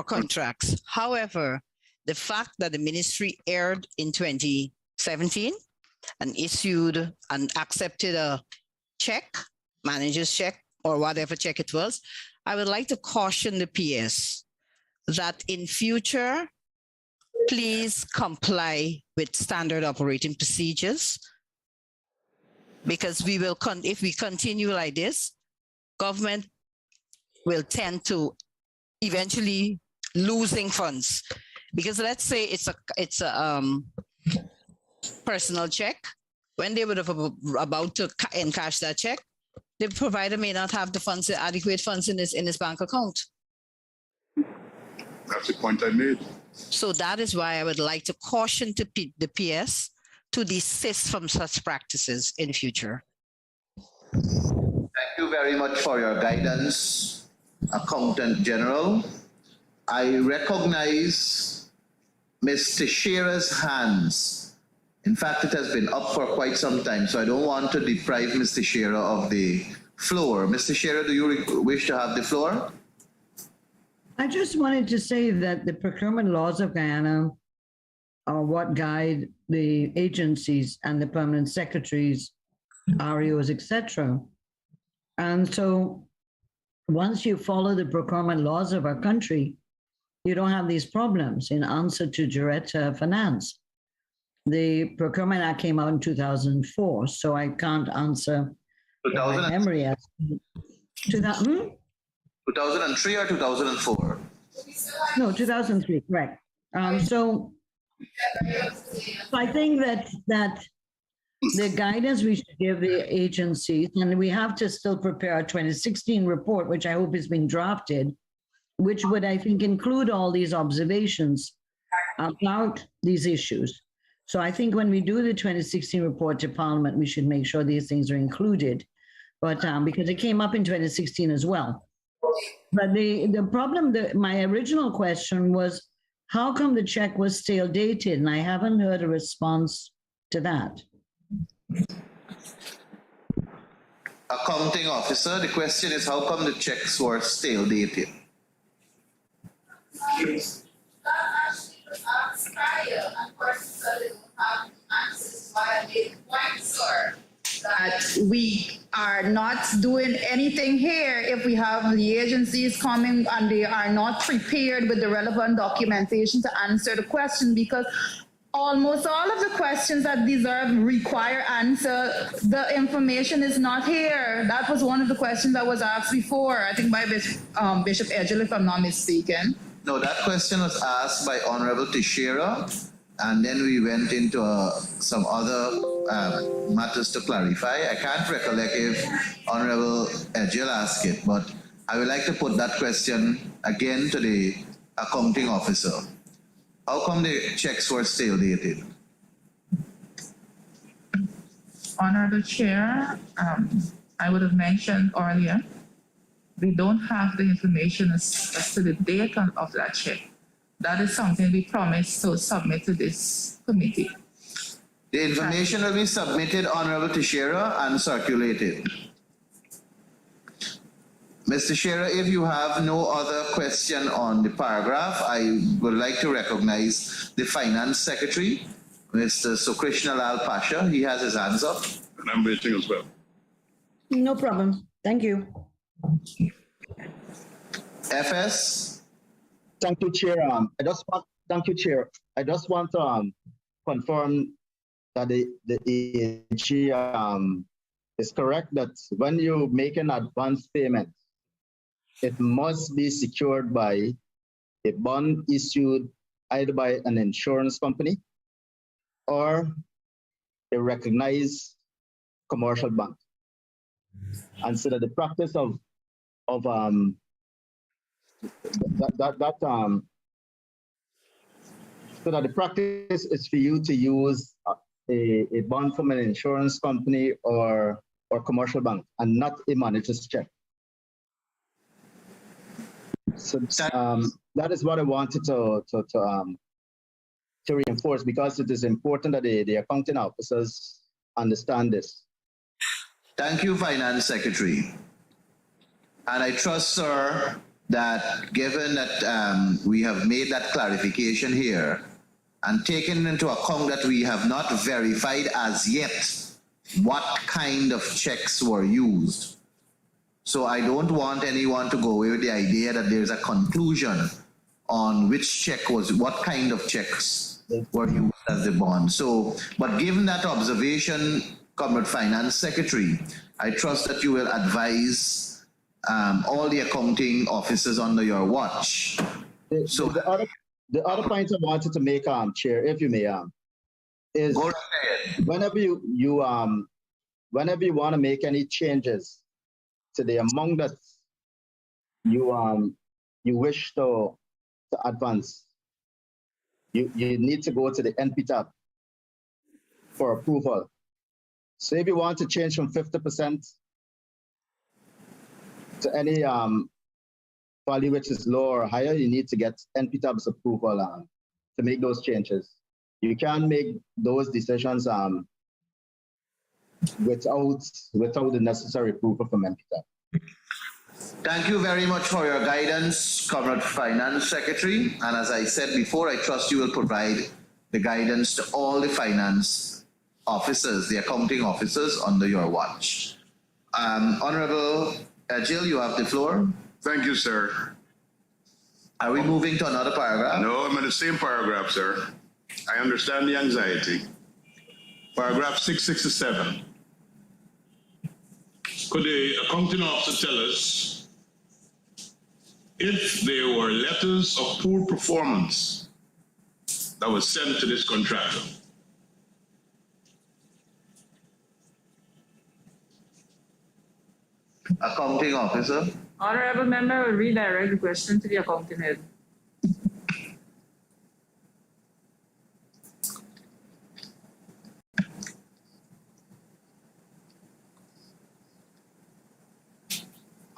contracts. However, the fact that the ministry erred in 2017 and issued and accepted a check, manager's check, or whatever check it was, I would like to caution the PS that in future, please comply with standard operating procedures, because we will, if we continue like this, government will tend to eventually losing funds. Because let's say it's a personal check. When they would have about to encash that check, the provider may not have the funds, the adequate funds in his bank account. That's the point I made. So that is why I would like to caution the PS to desist from such practices in future. Thank you very much for your guidance, Accountant General. I recognize Mr. Shearer's hands. In fact, it has been up for quite some time, so I don't want to deprive Mr. Shearer of the floor. Mr. Shearer, do you wish to have the floor? I just wanted to say that the procurement laws of Guyana are what guide the agencies and the permanent secretaries, REOs, etc. And so once you follow the procurement laws of our country, you don't have these problems. In answer to Director of Finance, the Procurement Act came out in 2004, so I can't answer my memory as 2003 or 2004? No, 2003, correct. So I think that the guidance we should give the agencies, and we have to still prepare a 2016 report, which I hope is being drafted, which would, I think, include all these observations about these issues. So I think when we do the 2016 report to Parliament, we should make sure these things are included, but because it came up in 2016 as well. But the problem, my original question was, how come the check was stale dated? And I haven't heard a response to that. Accounting Officer, the question is, how come the checks were stale dated? that we are not doing anything here if we have the agencies coming and they are not prepared with the relevant documentation to answer the question, because almost all of the questions that require answer, the information is not here. That was one of the questions that was asked before, I think by Bishop Edgell, if I'm not mistaken. No, that question was asked by Honorable Teixeira, and then we went into some other matters to clarify. I can't recollect if Honorable Edgell asked it, but I would like to put that question again to the accounting officer. How come the checks were stale dated? Honorable Chair, I would have mentioned earlier, we don't have the information as to the date of that check. That is something we promised to submit to this committee. The information will be submitted, Honorable Teixeira, and circulated. Mr. Teixeira, if you have no other question on the paragraph, I would like to recognize the Finance Secretary, Mr. Sukrishna Lal Pasha. He has his hands up. And I'm waiting as well. No problem. Thank you. FS? Thank you, Chair. Thank you, Chair. I just want to confirm that the AG is correct that when you make an advance payment, it must be secured by a bond issued either by an insurance company or a recognized commercial bank. And so that the practice so that the practice is for you to use a bond from an insurance company or commercial bank and not a manager's check. So that is what I wanted to reinforce, because it is important that the accounting officers understand this. Thank you, Finance Secretary. And I trust, sir, that given that we have made that clarification here and taken into account that we have not verified as yet what kind of checks were used. So I don't want anyone to go away with the idea that there's a conclusion on which check was, what kind of checks were used as the bond. So, but given that observation, Comrade Finance Secretary, I trust that you will advise all the accounting officers under your watch. So the other point I wanted to make, Chair, if you may, is whenever you want to make any changes to the amount that you wish to advance, you need to go to the NPTAB for approval. So if you want to change from 50% to any value which is lower or higher, you need to get NPTAB's approval to make those changes. You can't make those decisions without the necessary approval from NPTAB. Thank you very much for your guidance, Comrade Finance Secretary. And as I said before, I trust you will provide the guidance to all the finance officers, the accounting officers under your watch. Honorable Edgell, you have the floor. Thank you, sir. Are we moving to another paragraph? No, I'm in the same paragraph, sir. I understand the anxiety. Paragraph 667. Could the accounting officer tell us if there were letters of poor performance that was sent to this contractor? Accounting officer. Honorable member will redirect the question to the accounting head.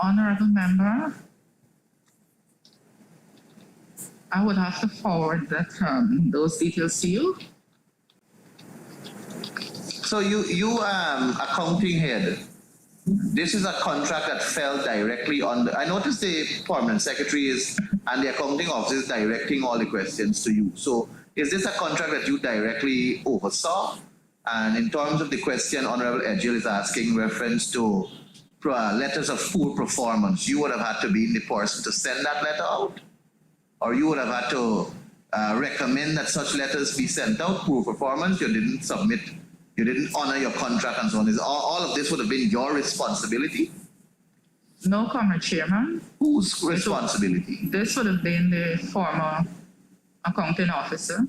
Honorable member, I would have to forward that those details to you. So you accounting head, this is a contract that fell directly on the, I noticed the permanent secretary is, and the accounting officer is directing all the questions to you. So is this a contract that you directly oversaw? And in terms of the question Honorable Edgell is asking reference to letters of poor performance, you would have had to be the person to send that letter out? Or you would have had to recommend that such letters be sent out? Poor performance, you didn't submit, you didn't honor your contract and so on. All of this would have been your responsibility? No, Comrade Chairman. Whose responsibility? This would have been the former accounting officer.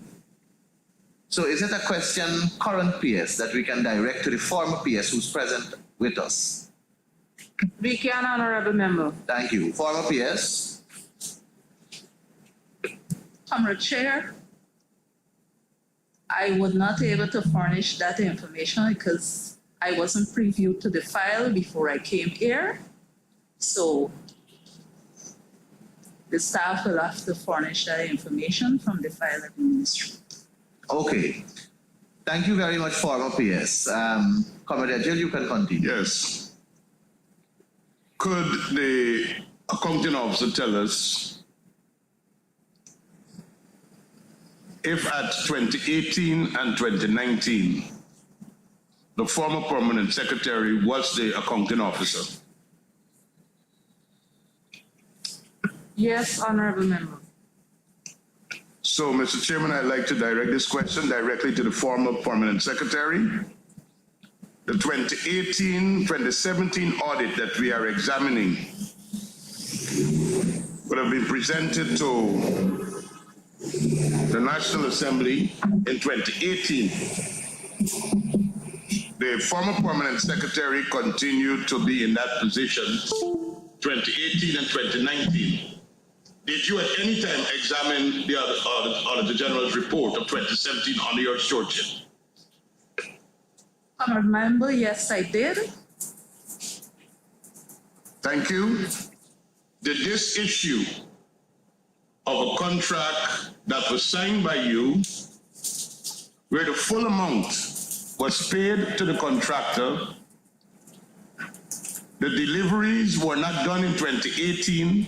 So is it a question, current PS, that we can direct to the former PS who's present with us? We can, Honorable Member. Thank you. Former PS? Comrade Chair, I would not be able to furnish that information because I wasn't previewed to the file before I came here. So the staff will have to furnish that information from the file of the ministry. Okay. Thank you very much, former PS. Comrade Edgell, you can continue. Yes. Could the accounting officer tell us if at 2018 and 2019, the former permanent secretary was the accounting officer? Yes, Honorable Member. So, Mr. Chairman, I'd like to direct this question directly to the former permanent secretary. The 2018-2017 audit that we are examining would have been presented to the National Assembly in 2018. The former permanent secretary continued to be in that position 2018 and 2019. Did you at any time examine the Auditor General's report of 2017 under your stewardship? Honorable Member, yes, I did. Thank you. Did this issue of a contract that was signed by you, where the full amount was paid to the contractor, the deliveries were not done in 2018,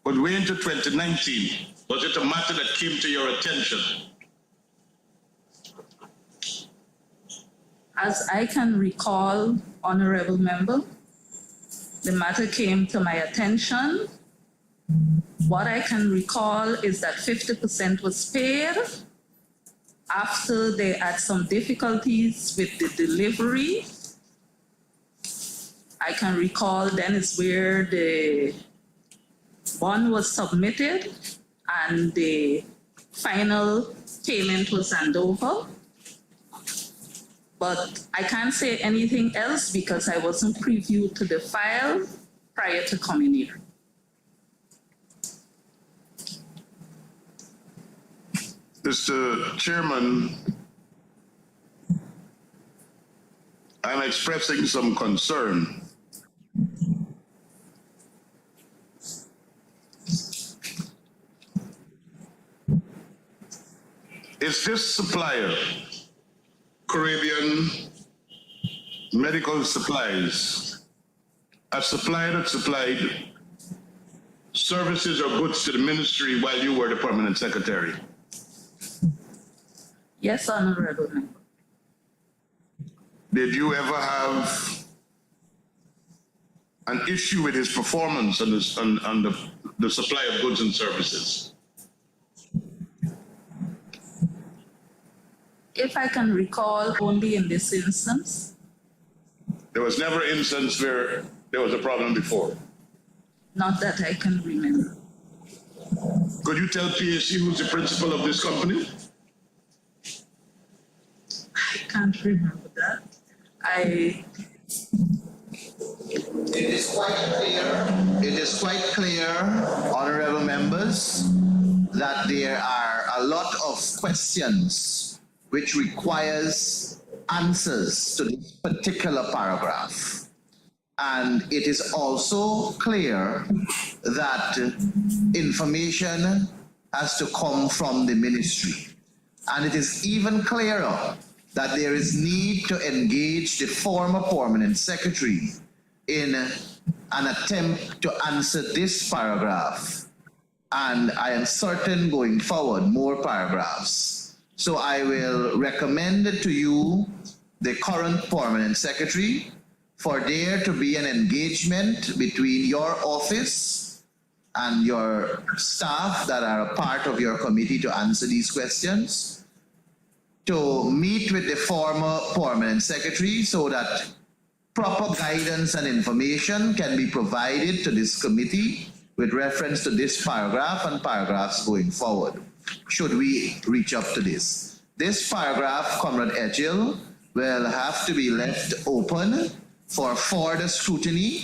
but way into 2019, was it a matter that came to your attention? As I can recall, Honorable Member, the matter came to my attention. What I can recall is that 50% was paid after they had some difficulties with the delivery. I can recall then is where the bond was submitted and the final payment was handed over. But I can't say anything else because I wasn't previewed to the file prior to coming here. Mr. Chairman, I'm expressing some concern. Is this supplier, Caribbean Medical Supplies, a supplier that supplied services or goods to the ministry while you were the permanent secretary? Yes, Honorable Member. Did you ever have an issue with his performance on the supply of goods and services? If I can recall, only in this instance. There was never an instance where there was a problem before? Not that I can remember. Could you tell PSC who's the principal of this company? I can't remember that. It is quite clear, honorable members, that there are a lot of questions which requires answers to this particular paragraph. And it is also clear that information has to come from the ministry. And it is even clearer that there is need to engage the former permanent secretary in an attempt to answer this paragraph. And I am certain going forward, more paragraphs, So I will recommend to you the current permanent secretary for there to be an engagement between your office and your staff that are a part of your committee to answer these questions, to meet with the former permanent secretary so that proper guidance and information can be provided to this committee with reference to this paragraph and paragraphs going forward, should we reach up to this. This paragraph, Comrade Edgell, will have to be left open for further scrutiny.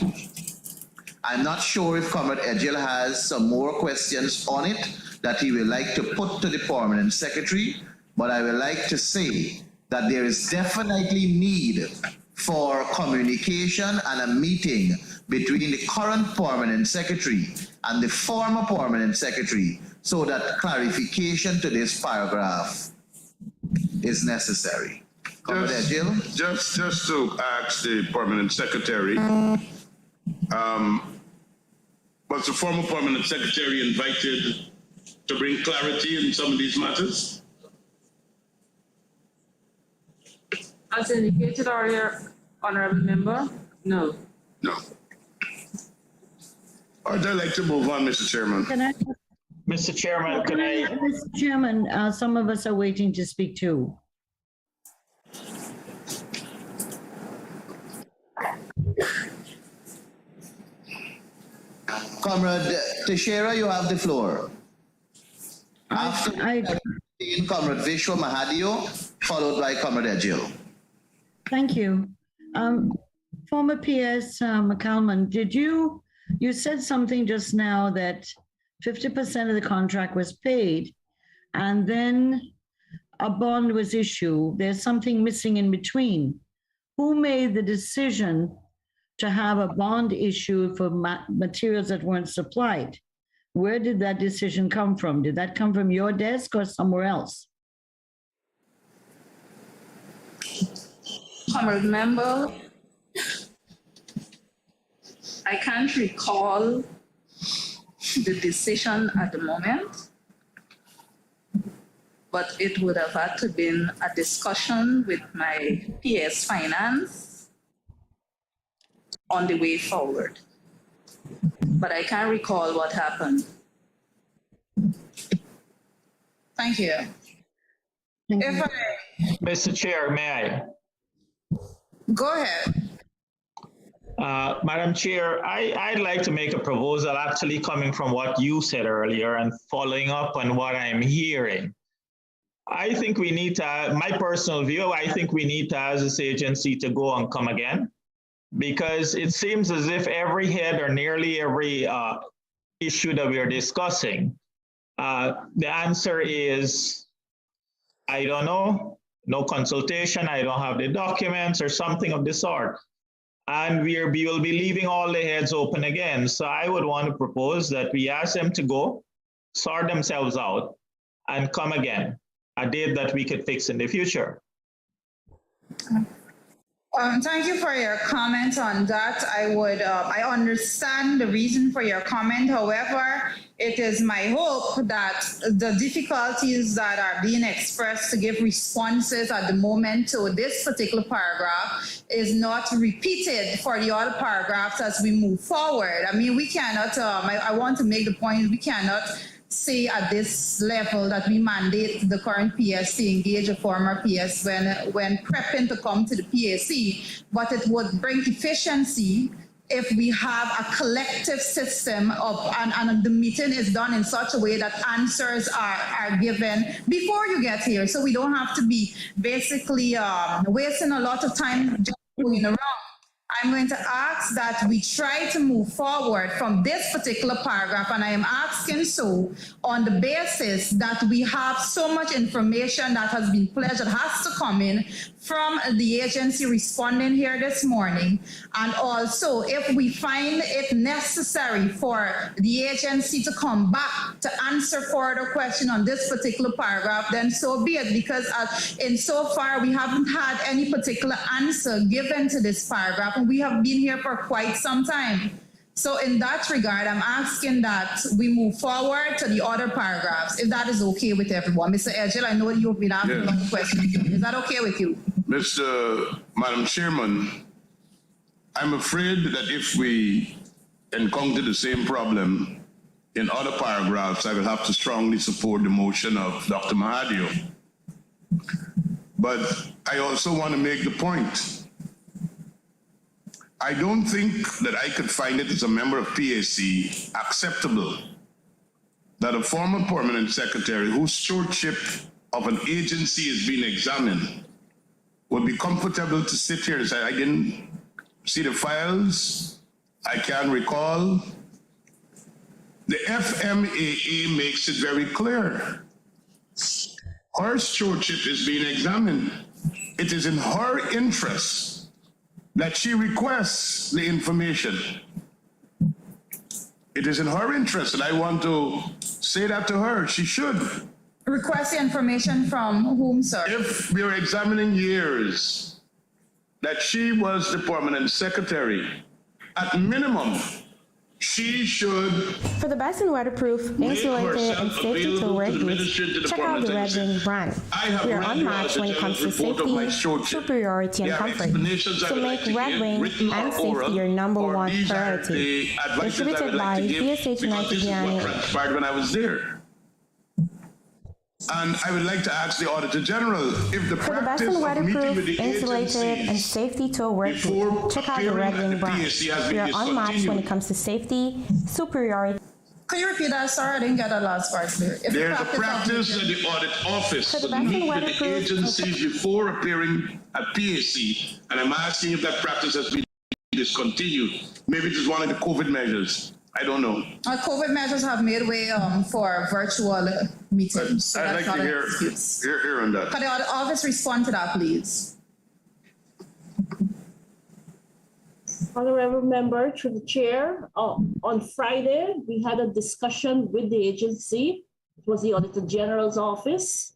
I'm not sure if Comrade Edgell has some more questions on it that he will like to put to the permanent secretary, but I would like to say that there is definitely need for communication and a meeting between the current permanent secretary and the former permanent secretary so that clarification to this paragraph is necessary. Comrade Edgell? Just to ask the permanent secretary, was the former permanent secretary invited to bring clarity in some of these matters? As indicated earlier, honorable member, no. No. I'd like to move on, Mr. Chairman. Can I? Mr. Chairman, can I? Mr. Chairman, some of us are waiting to speak too. Comrade Teixeira, you have the floor. After Comrade Vishwa Mahadio, followed by Comrade Edgell. Thank you. Former PS McCalman, you said something just now that 50% of the contract was paid and then a bond was issued. There's something missing in between. Who made the decision to have a bond issued for materials that weren't supplied? Where did that decision come from? Did that come from your desk or somewhere else? Comrade member, I can't recall the decision at the moment, but it would have had to been a discussion with my PS Finance on the way forward. But I can't recall what happened. Thank you. Mr. Chair, may I? Go ahead. Madam Chair, I'd like to make a proposal actually coming from what you said earlier and following up on what I'm hearing. I think we need to, my personal view, I think we need to ask this agency to go and come again, because it seems as if every head or nearly every issue that we are discussing, the answer is, I don't know, no consultation, I don't have the documents or something of the sort. And we will be leaving all the heads open again. So I would want to propose that we ask them to go, sort themselves out, and come again, a date that we could fix in the future. Thank you for your comment on that. I understand the reason for your comment. However, it is my hope that the difficulties that are being expressed to give responses at the moment to this particular paragraph is not repeated for the other paragraphs as we move forward. I mean, we cannot, I want to make the point, we cannot say at this level that we mandate the current PS to engage a former PS when prepping to come to the PAC, but it would bring efficiency if we have a collective system of, and the meeting is done in such a way that answers are given before you get here. So we don't have to be basically wasting a lot of time just going around. I'm going to ask that we try to move forward from this particular paragraph, and I am asking so on the basis that we have so much information that has been pledged that has to come in from the agency responding here this morning. And also, if we find it necessary for the agency to come back to answer further question on this particular paragraph, then so be it, because in so far we haven't had any particular answer given to this paragraph, and we have been here for quite some time. So in that regard, I'm asking that we move forward to the other paragraphs, if that is okay with everyone. Mr. Edgell, I know you've been asking a lot of questions. Is that okay with you? Madam Chairman, I'm afraid that if we encounter the same problem in other paragraphs, I will have to strongly support the motion of Dr. Mahadio. But I also want to make the point. I don't think that I could find it as a member of PAC acceptable that a former permanent secretary whose stewardship of an agency is being examined would be comfortable to sit here and say, I didn't see the files, I can't recall. The FMAA makes it very clear. Her stewardship is being examined. It is in her interest that she requests the information. It is in her interest, and I want to say that to her. She should. Request the information from whom, sir? If we are examining years that she was the permanent secretary, at minimum, she should. For the best and waterproof, insulated, and safety to work with, check out the Red Wing brand. We are unmatched when it comes to safety, superiority, and comfort. So make Red Wing and safety your number one priority. Distributed by DSH United Guyana. When I was there. And I would like to ask the Auditor General if the For the best practice and of meeting with waterproof, the insulated, and safety to work with, check out the Red Wing brand. We are unmatched when it comes to safety, superiority. Can you repeat that, sir? I didn't get that last part clear. There's a practice that the Audit Office would meet with the agencies before appearing at PAC, and I'm asking if that practice has been discontinued. Maybe it is one of the COVID measures. I don't know. COVID measures have made way for virtual meetings. So I'd like to hear on that. Can the Audit Office respond to that, please? Honorable member, through the chair, on Friday, we had a discussion with the agency. It was the Auditor General's office,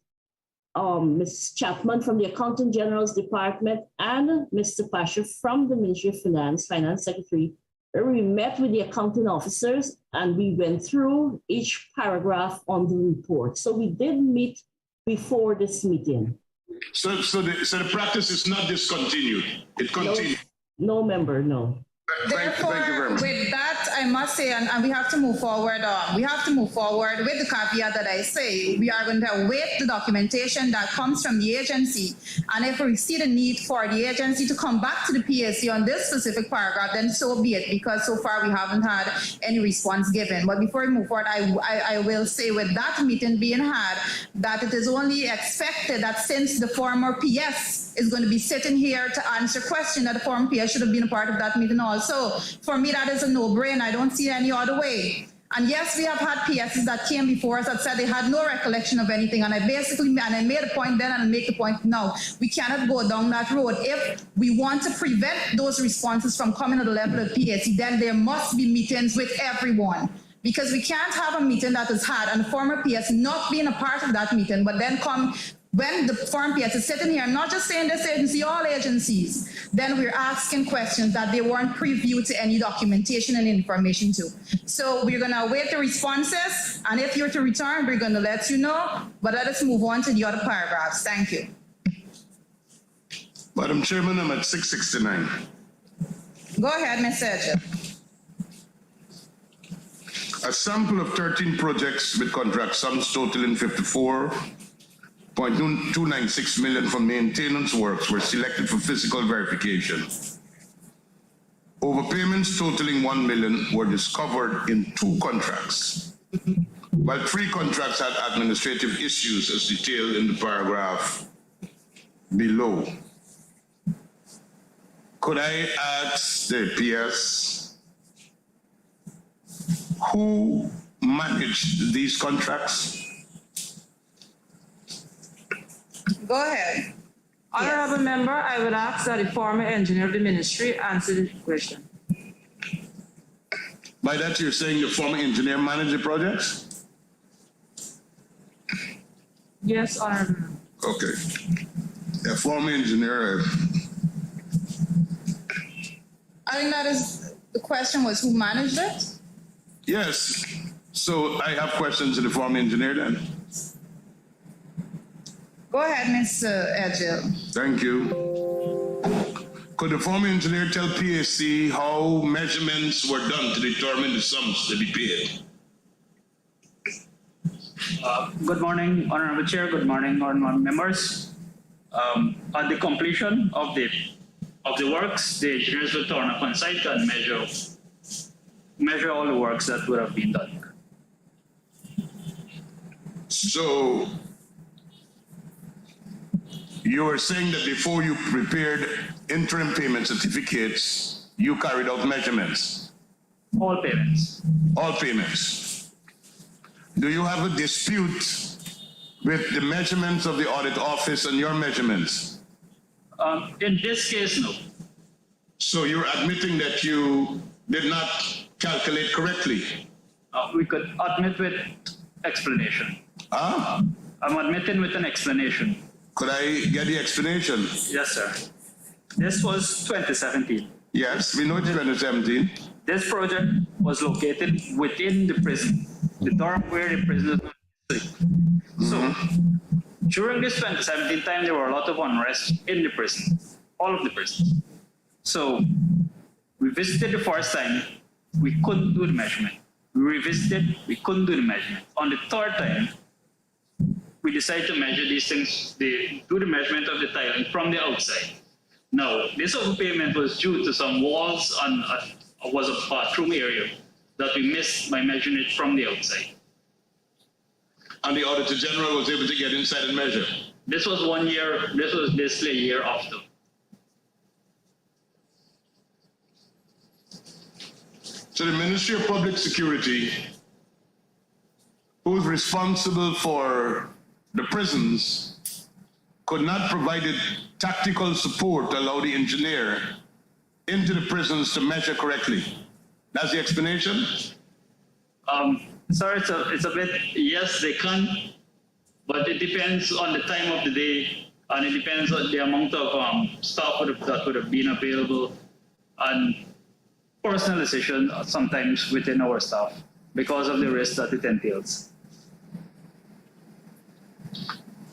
Ms. Chapman from the Accountant General's Department, and Mr. Pasha from the Ministry of Finance, Finance Secretary. We met with the accounting officers and we went through each paragraph on the report. So we did meet before this meeting. So the practice is not discontinued. It continues. No, member, no. Therefore, thank you very much. With that, I must say, and we have to move forward. We have to move forward with the caveat that I say we are going to await the documentation that comes from the agency. And if we see the need for the agency to come back to the PSC on this specific paragraph, then so be it, because so far we haven't had any response given. But before we move forward, I will say with that meeting being had, that it is only expected that since the former PS is going to be sitting here to answer questions, that the former PS should have been a part of that meeting also. For me, that is a no-brainer. I don't see any other way. And yes, we have had PSs that came before us that said they had no recollection of anything. And I made a point then and I make the point now. We cannot go down that road. If we want to prevent those responses from coming to the level of PSC, then there must be meetings with everyone. Because we can't have a meeting that is had and the former PS not being a part of that meeting, but then come when the former PS is sitting here, not just saying this agency, all agencies, then we're asking questions that they weren't previewed to any documentation and information to. So we're going to await the responses, and if you're to return, we're going to let you know, but let us move on to the other paragraphs. Thank you. Madam Chairman, I'm at 669. Go ahead, Mr. Edgell. A sample of 13 projects with contract sums totaling 54.296 million for maintenance works were selected for physical verification. Overpayments totaling 1 million were discovered in 2 contracts, while 3 contracts had administrative issues as detailed in the paragraph below. Could I ask the PS who managed these contracts? Go ahead. Honorable member, I would ask that the former engineer of the ministry answer the question. By that you're saying the former engineer managed the projects? Yes, honorable member. Okay. The former engineer. I think that is The question was who managed it? Yes. So I have questions to the former engineer then. Go ahead, Mr. Edgell. Thank you. Could the former engineer tell PAC how measurements were done to determine the sums to be paid? Good morning, Honorable Chair. Good morning, honorable members. At the completion of the works, the engineers will turn up on site and measure all the works that would have been done. So you were saying that before you prepared interim payment certificates, you carried out measurements? All payments. All payments. Do you have a dispute with the measurements of the audit office and your measurements? In this case, no. So you're admitting that you did not calculate correctly? We could admit with explanation. Huh? I'm admitting with an explanation. Could I get the explanation? Yes, sir. This was 2017. Yes, we know it's 2017. This project was located within the prison, the dorm where the prisoners were sleeping. So during this 2017 time, there were a lot of unrest in the prison, all of the prisons. So we visited the first time, we couldn't do the measurement. We revisited, we couldn't do the measurement. On the third time, we decided to measure these things, do the measurement of the tiling from the outside. Now, this overpayment was due to some walls and was a bathroom area that we missed by measuring it from the outside. And the Auditor General was able to get inside and measure? This was 1 year, this was basically a year after. So the Ministry of Public Security, who's responsible for the prisons, could not provide tactical support to allow the engineer into the prisons to measure correctly. That's the explanation? Sir, it's a bit, yes, they can, but it depends on the time of the day, and it depends on the amount of staff that would have been available, and personal decision sometimes within our staff because of the risk that it entails.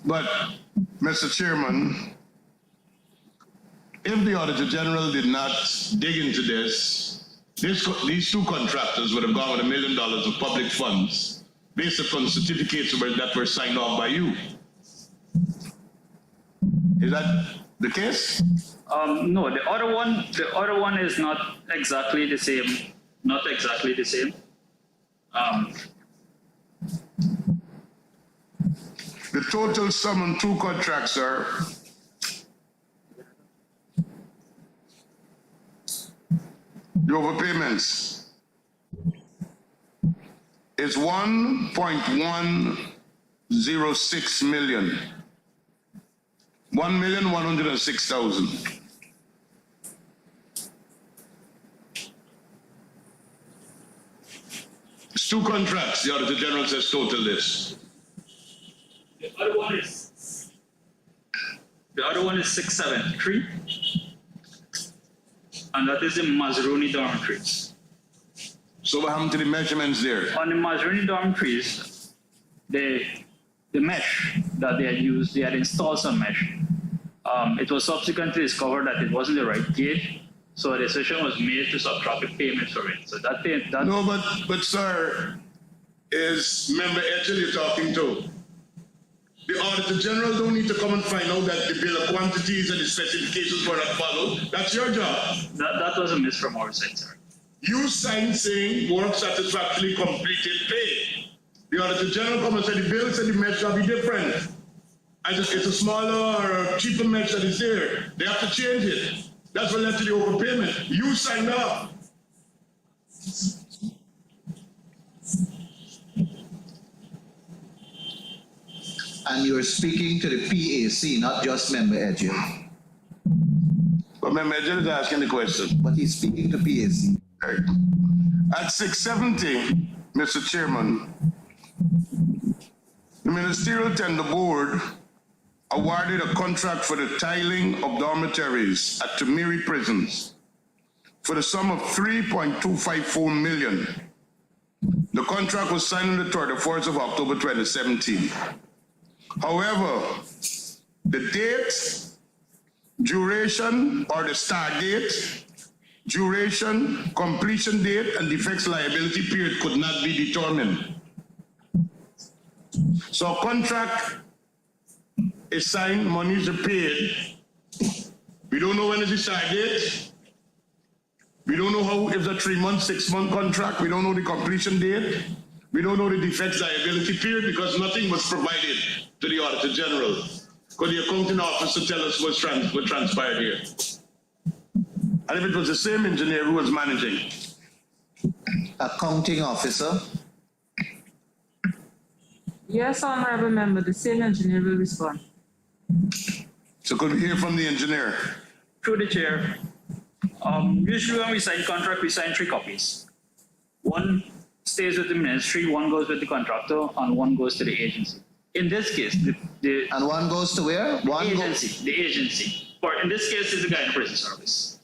But, Mr. Chairman, if the Auditor General did not dig into this, these two contractors would have gone with $1 million of public funds based upon certificates that were signed off by you. Is that the case? No, the other one is not exactly the same. Not exactly the same. The total sum on two contracts are the overpayments is 1.106 million. 1,106,000. It's two contracts, the Auditor General says total this. The other one is 673, and that is in Mazruni dormitories. So what happened to the measurements there? On the Mazruni dormitories, the mesh that they had used, they had installed some mesh. It was subsequently discovered that it wasn't the right gauge, so a decision was made to subtract the payment for it. So that No, but sir, is member Edgell you're talking to? The Auditor General don't need to come and find out that the bill of quantities and the specifications were not followed. That's your job. That was a miss from our side, sir. You signed saying work satisfactorily completed, paid. The Auditor General come and say the bills and the mesh shall be different. And it's a smaller or a cheaper mesh that is there. They have to change it. That's what led to the overpayment. You signed up. And you're speaking to the PAC, not just Member Edgell. But Member Edgell is asking the question. But he's speaking to PAC. Right. At 670, Mr. Chairman, the Ministerial Tender Board awarded a contract for the tiling of dormitories at Tamiri prisons for the sum of 3.254 million. The contract was signed on the 4th of October 2017. However, the date, duration, or the start date, duration, completion date, and defects liability period could not be determined. So a contract is signed, monies are paid. We don't know when is the start date. We don't know how, if it's a 3-month, 6-month contract. We don't know the completion date. We don't know the defects liability period because nothing was provided to the Auditor General. Could the accounting officer tell us what transpired here? And if it was the same engineer who was managing? Accounting officer. Yes, Honorable Member, the same engineer will respond. So could we hear from the engineer? Through the chair. Usually when we sign contract, we sign 3 copies. One stays with the ministry, one goes with the contractor, and one goes to the agency. In this case, and one goes to where? The agency. For in this case, is the Guyana Prison Service.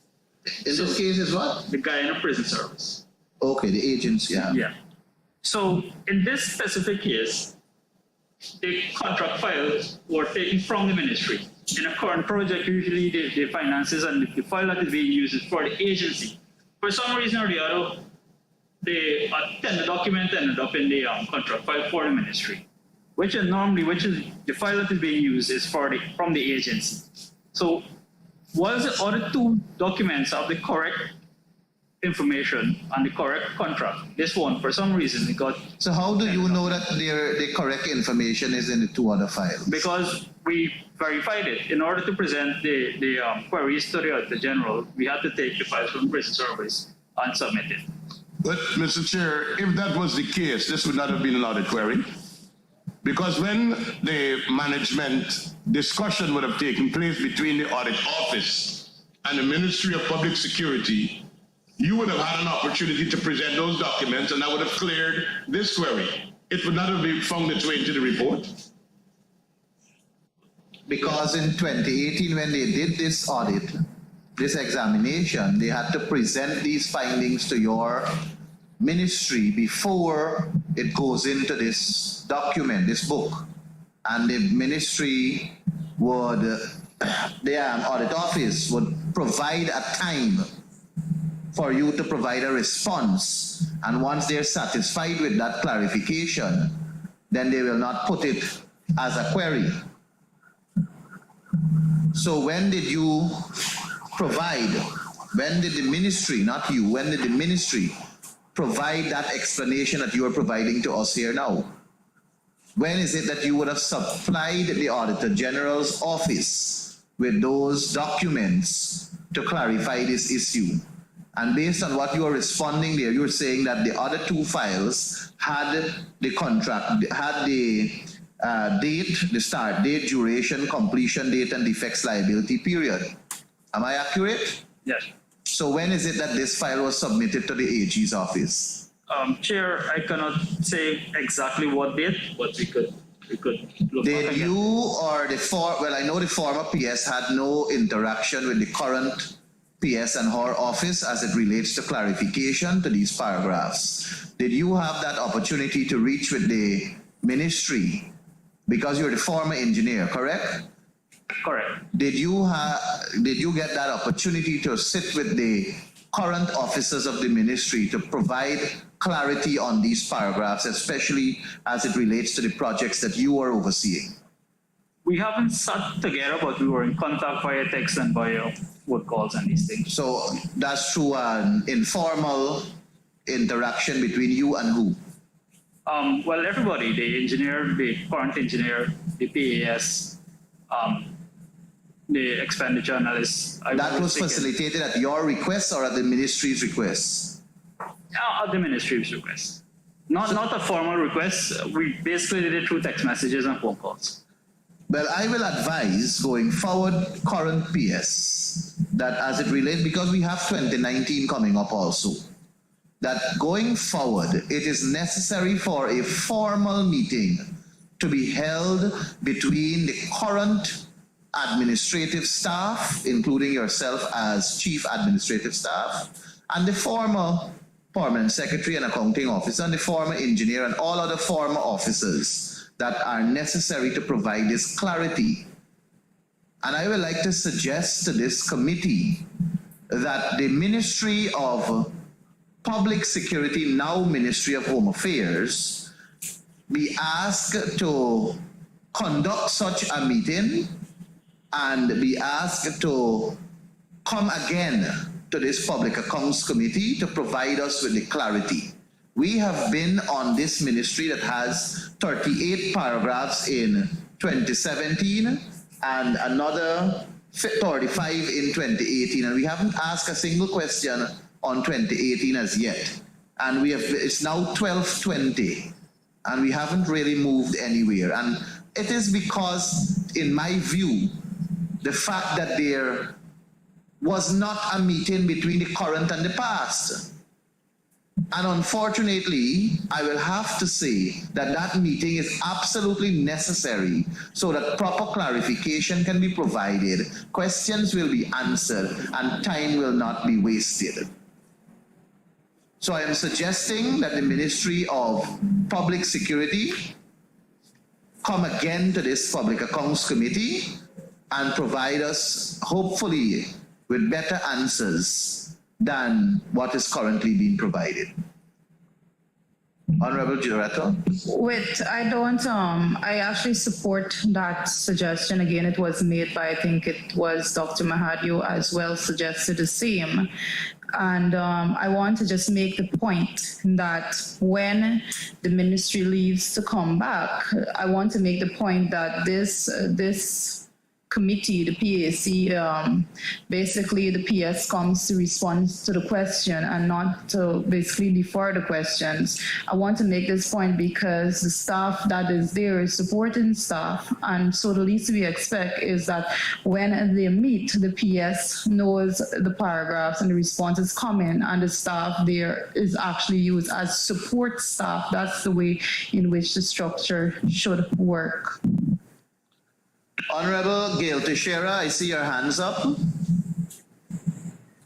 In this case is what? The Guyana Prison Service. Okay, the agency, yeah. Yeah. So in this specific case, the contract files were taken from the ministry. In a current project, usually the finances and the file that is being used is for the agency. For some reason or the other, the tender document ended up in the contract file for the ministry, which is the file that is being used is from the agency. So once the other 2 documents have the correct information and the correct contract, this one, for some reason, it got... So how do you know that the correct information is in the 2 other files? Because we verified it. In order to present the queries to the Auditor General, we had to take the files from Prison Service and submit it. But, Mr. Chair, if that was the case, this would not have been an audit query. Because when the management discussion would have taken place between the audit office and the Ministry of Public Security, you would have had an opportunity to present those documents and that would have cleared this query. It would not have been found its way into the report. Because in 2018, when they did this audit, this examination, they had to present these findings to your ministry before it goes into this document, this book. And the ministry would, the audit office would provide a time for you to provide a response. And once they're satisfied with that clarification, then they will not put it as a query. So when did you provide, when did the ministry, not you, when did the ministry provide that explanation that you are providing to us here now? When is it that you would have supplied the Auditor General's office with those documents to clarify this issue? And based on what you are responding there, you're saying that the other 2 files had the contract, had the date, the start date, duration, completion date, and defects liability period. Am I accurate? Yes. So when is it that this file was submitted to the AG's office? Chair, I cannot say exactly what date, but we could look. Did you or well, I know the former PS had no interaction with the current PS and her office as it relates to clarification to these paragraphs. Did you have that opportunity to reach with the ministry? Because you're the former engineer, correct? Correct. Did you get that opportunity to sit with the current officers of the ministry to provide clarity on these paragraphs, especially as it relates to the projects that you are overseeing? We haven't sat together, but we were in contact via text and via word calls and these things. So that's through an informal interaction between you and who? Well, everybody, the engineer, the current engineer, the PAS, the expenditure analyst. That was facilitated at your request or at the ministry's request? At the ministry's request. Not a formal request. We basically did it through text messages and phone calls. Well, I will advise going forward, current PS, that as it relates, because we have 2019 coming up also, that going forward, it is necessary for a formal meeting to be held between the current administrative staff, including yourself as chief administrative staff, and the former permanent secretary and accounting officer and the former engineer and all other former officers that are necessary to provide this clarity. And I would like to suggest to this committee that the Ministry of Public Security, now Ministry of Home Affairs, be asked to conduct such a meeting and be asked to come again to this Public Accounts Committee to provide us with the clarity. We have been on this ministry that has 38 paragraphs in 2017 and another 35 in 2018, and we haven't asked a single question on 2018 as yet. And we have, it's now 12:20, and we haven't really moved anywhere. And it is because, in my view, the fact that there was not a meeting between the current and the past. And unfortunately, I will have to say that that meeting is absolutely necessary so that proper clarification can be provided, questions will be answered, and time will not be wasted. So I am suggesting that the Ministry of Public Security come again to this Public Accounts Committee and provide us, hopefully, with better answers than what is currently being provided. Honorable Director. Wait, I actually support that suggestion. Again, it was made by, I think it was Dr. Mahadio as well, suggested the same. And I want to just make the point that when the ministry leaves to come back, I want to make the point that this committee, the PAC, basically the PS comes to respond to the question and not to basically defer the questions. I want to make this point because the staff that is there is supporting staff, and so the least we expect is that when they meet, the PS knows the paragraphs and the responses coming, and the staff there is actually used as support staff. That's the way in which the structure should work. Honorable Gail Teixeira, I see your hands up.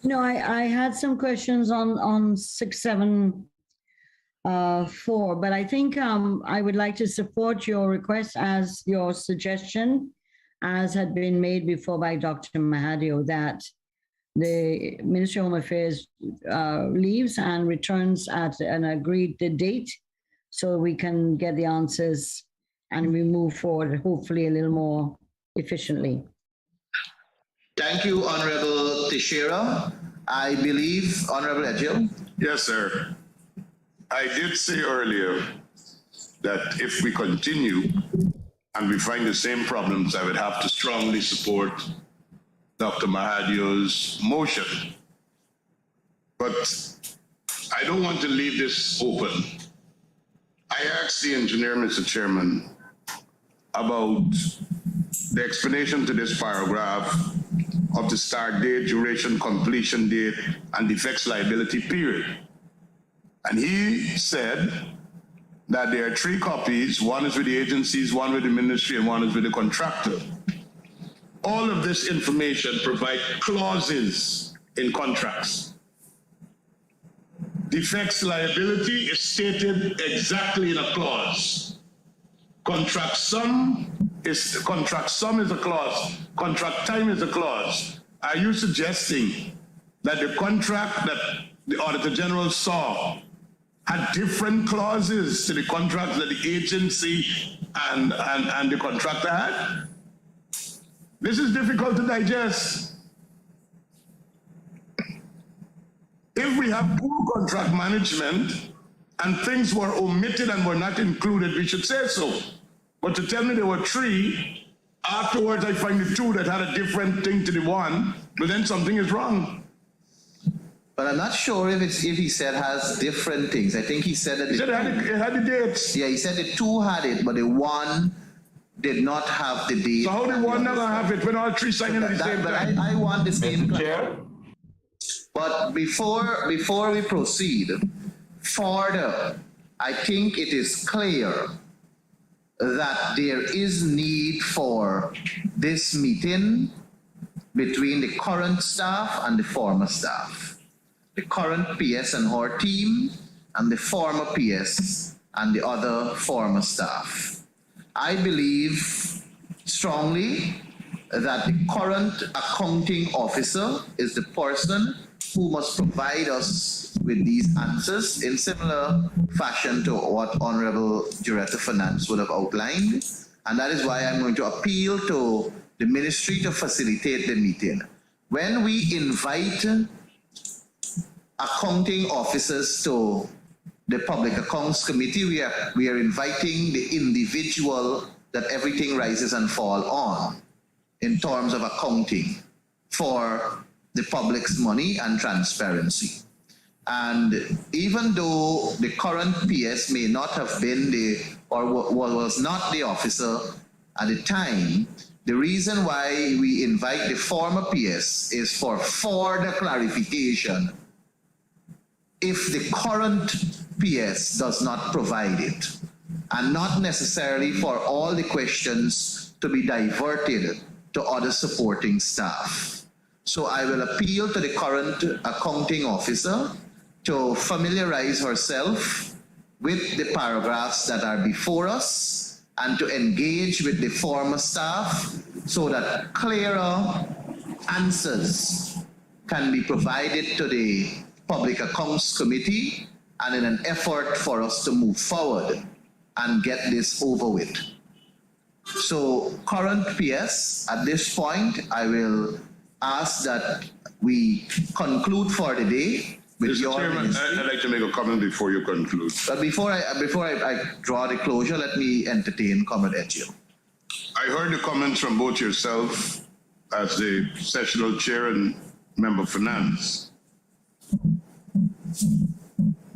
No, I had some questions on 674, but I think I would like to support your request as your suggestion, as had been made before by Dr. Mahadio, that the Ministry of Home Affairs leaves and returns at an agreed date so we can get the answers and we move forward, hopefully a little more efficiently. Thank you, Honorable Teixeira. I believe, Honorable Edgell. Yes, sir. I did say earlier that if we continue and we find the same problems, I would have to strongly support Dr. Mahadio's motion. But I don't want to leave this open. I asked the engineer, Mr. Chairman, about the explanation to this paragraph of the start date, duration, completion date, and defects liability period. And he said that there are 3 copies. One is with the agencies, one with the ministry, and one is with the contractor. All of this information provide clauses in contracts. Defects liability is stated exactly in a clause. Contract sum is a clause. Contract time is a clause. Are you suggesting that the contract that the Auditor General saw had different clauses to the contracts that the agency and the contractor had? This is difficult to digest. If we have poor contract management and things were omitted and were not included, we should say so. But to tell me there were 3, afterwards I find the 2 that had a different thing to the one, but then something is wrong. But I'm not sure if he said has different things. I think he said that it had the dates. Yeah, he said the 2 had it, but the 1 did not have the date. So how did one never have it when all 3 signing at the same time? But I want the same. Mr. Chair? But before we proceed further, I think it is clear that there is need for this meeting between the current staff and the former staff. the current PS and her team, and the former PS and the other former staff. I believe strongly that the current accounting officer is the person who must provide us with these answers in similar fashion to what Honorable Director Finance would have outlined. And that is why I'm going to appeal to the ministry to facilitate the meeting. When we invite accounting officers to the Public Accounts Committee, we are inviting the individual that everything rises and falls on in terms of accounting for the public's money and transparency. And even though the current PS may not have been was not the officer at the time, the reason why we invite the former PS is for further clarification if the current PS does not provide it, and not necessarily for all the questions to be diverted to other supporting staff. So I will appeal to the current accounting officer to familiarize herself with the paragraphs that are before us and to engage with the former staff so that clearer answers can be provided to the Public Accounts Committee, and in an effort for us to move forward and get this over with. So current PS, at this point, I will ask that we conclude for the day with Mr. your Chairman, ministry. I'd like to make a comment before you conclude. But before I draw the closure, let me entertain Comrade Edghill. I heard the comments from both yourself as the sessional chair and member of finance.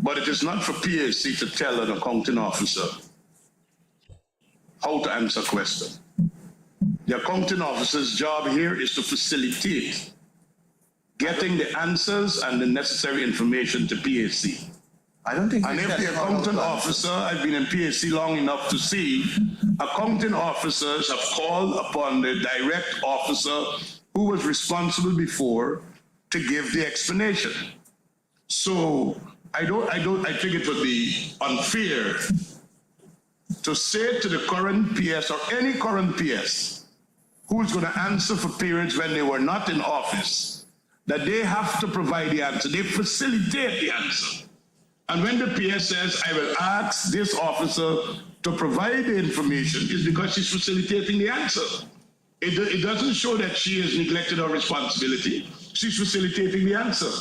But it is not for PAC to tell an accounting officer how to answer a question. The accounting officer's job here is to facilitate getting the answers and the necessary information to PAC. I don't think. And if the accounting officer, I've been in PAC long enough to see, accounting officers have called upon the direct officer who was responsible before to give the explanation. So I think it would be unfair to say to the current PS or any current PS who's going to answer for periods when they were not in office that they have to provide the answer. They facilitate the answer. And when the PS says, I will ask this officer to provide the information, it's because she's facilitating the answer. It doesn't show that she has neglected her responsibility. She's facilitating the answer.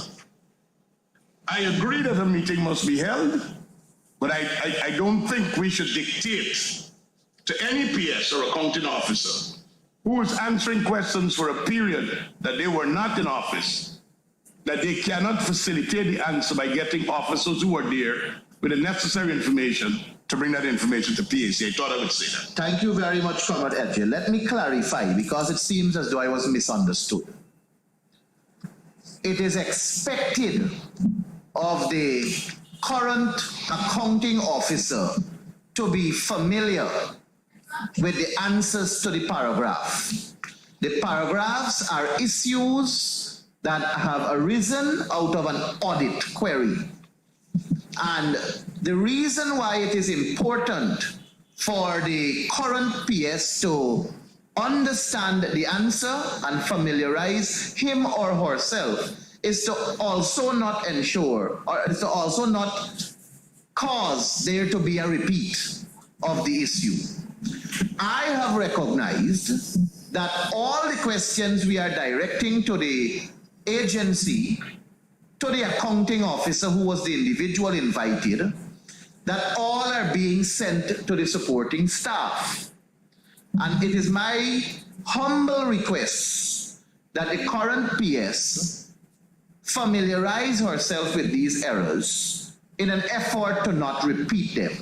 I agree that a meeting must be held, but I don't think we should dictate to any PS or accounting officer who is answering questions for a period that they were not in office, that they cannot facilitate the answer by getting officers who are there with the necessary information to bring that information to PAC. I thought I would say that. Thank you very much, Comrade Edghill. Let me clarify, because it seems as though I was misunderstood. It is expected of the current accounting officer to be familiar with the answers to the paragraph. The paragraphs are issues that have arisen out of an audit query. And the reason why it is important for the current PS to understand the answer and familiarize him or herself is to also not ensure, or is to also not cause there to be a repeat of the issue. I have recognized that all the questions we are directing to the agency, to the accounting officer who was the individual invited, that all are being sent to the supporting staff. And it is my humble request that the current PS familiarize herself with these errors in an effort to not repeat them.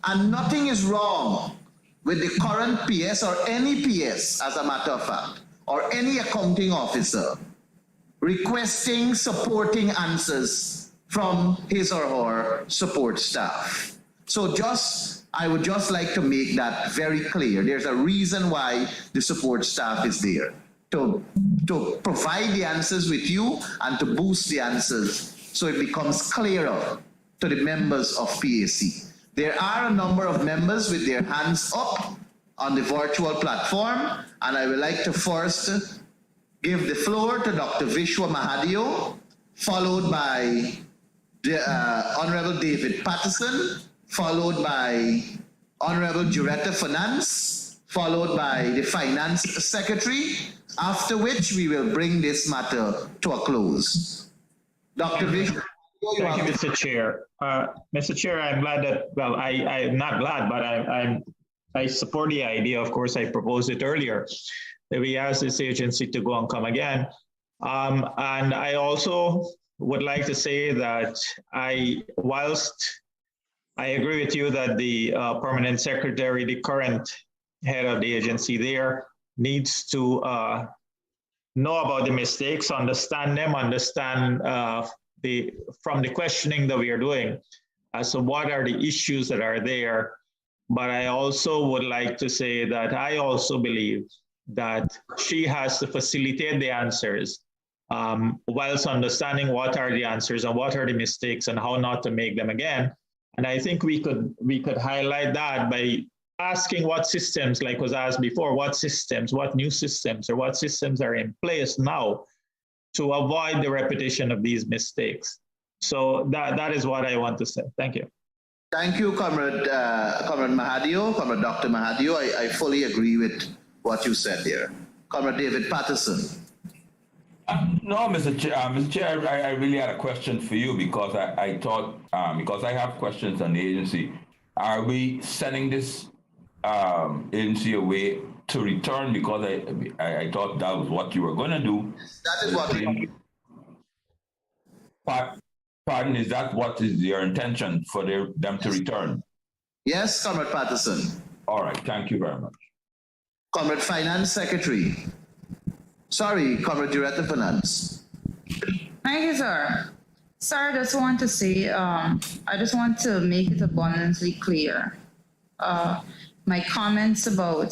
And nothing is wrong with the current PS or any PS, as a matter of fact, or any accounting officer requesting supporting answers from his or her support staff. So I would just like to make that very clear. There's a reason why the support staff is there, to provide the answers with you and to boost the answers so it becomes clearer to the members of PAC. There are a number of members with their hands up on the virtual platform, and I would like to first give the floor to Dr. Vishwa Mahadio, followed by Honorable David Patterson, followed by Honorable Juretta Finance, followed by the Finance Secretary, after which we will bring this matter to a close. Dr. Vishwa. Thank you, Mr. Chair. Mr. Chair, I'm glad that, well, I'm not glad, but I support the idea. Of course, I proposed it earlier, that we ask this agency to go and come again. And I also would like to say that whilst I agree with you that the permanent secretary, the current head of the agency there, needs to know about the mistakes, understand them, understand from the questioning that we are doing as to what are the issues that are there. But I also would like to say that I also believe that she has to facilitate the answers whilst understanding what are the answers and what are the mistakes and how not to make them again. And I think we could highlight that by asking what systems, like was asked before, what systems, what new systems, or what systems are in place now to avoid the repetition of these mistakes. So that is what I want to say. Thank you. Thank you, Comrade Mahadio, Comrade Dr. Mahadio. I fully agree with what you said there. Comrade David Patterson. No, Mr. Chair, I really had a question for you because I thought, because I have questions on the agency, are we sending this agency away to return? Because I thought that was what you were going to do. That is what Pardon, is that what is your intention for them to return? Yes, Comrade Patterson. All right, thank you very much. Comrade Finance Secretary. Sorry, Comrade Director Finance. Thank you, sir. Sir, I just want to say, I just want to make it abundantly clear. My comments about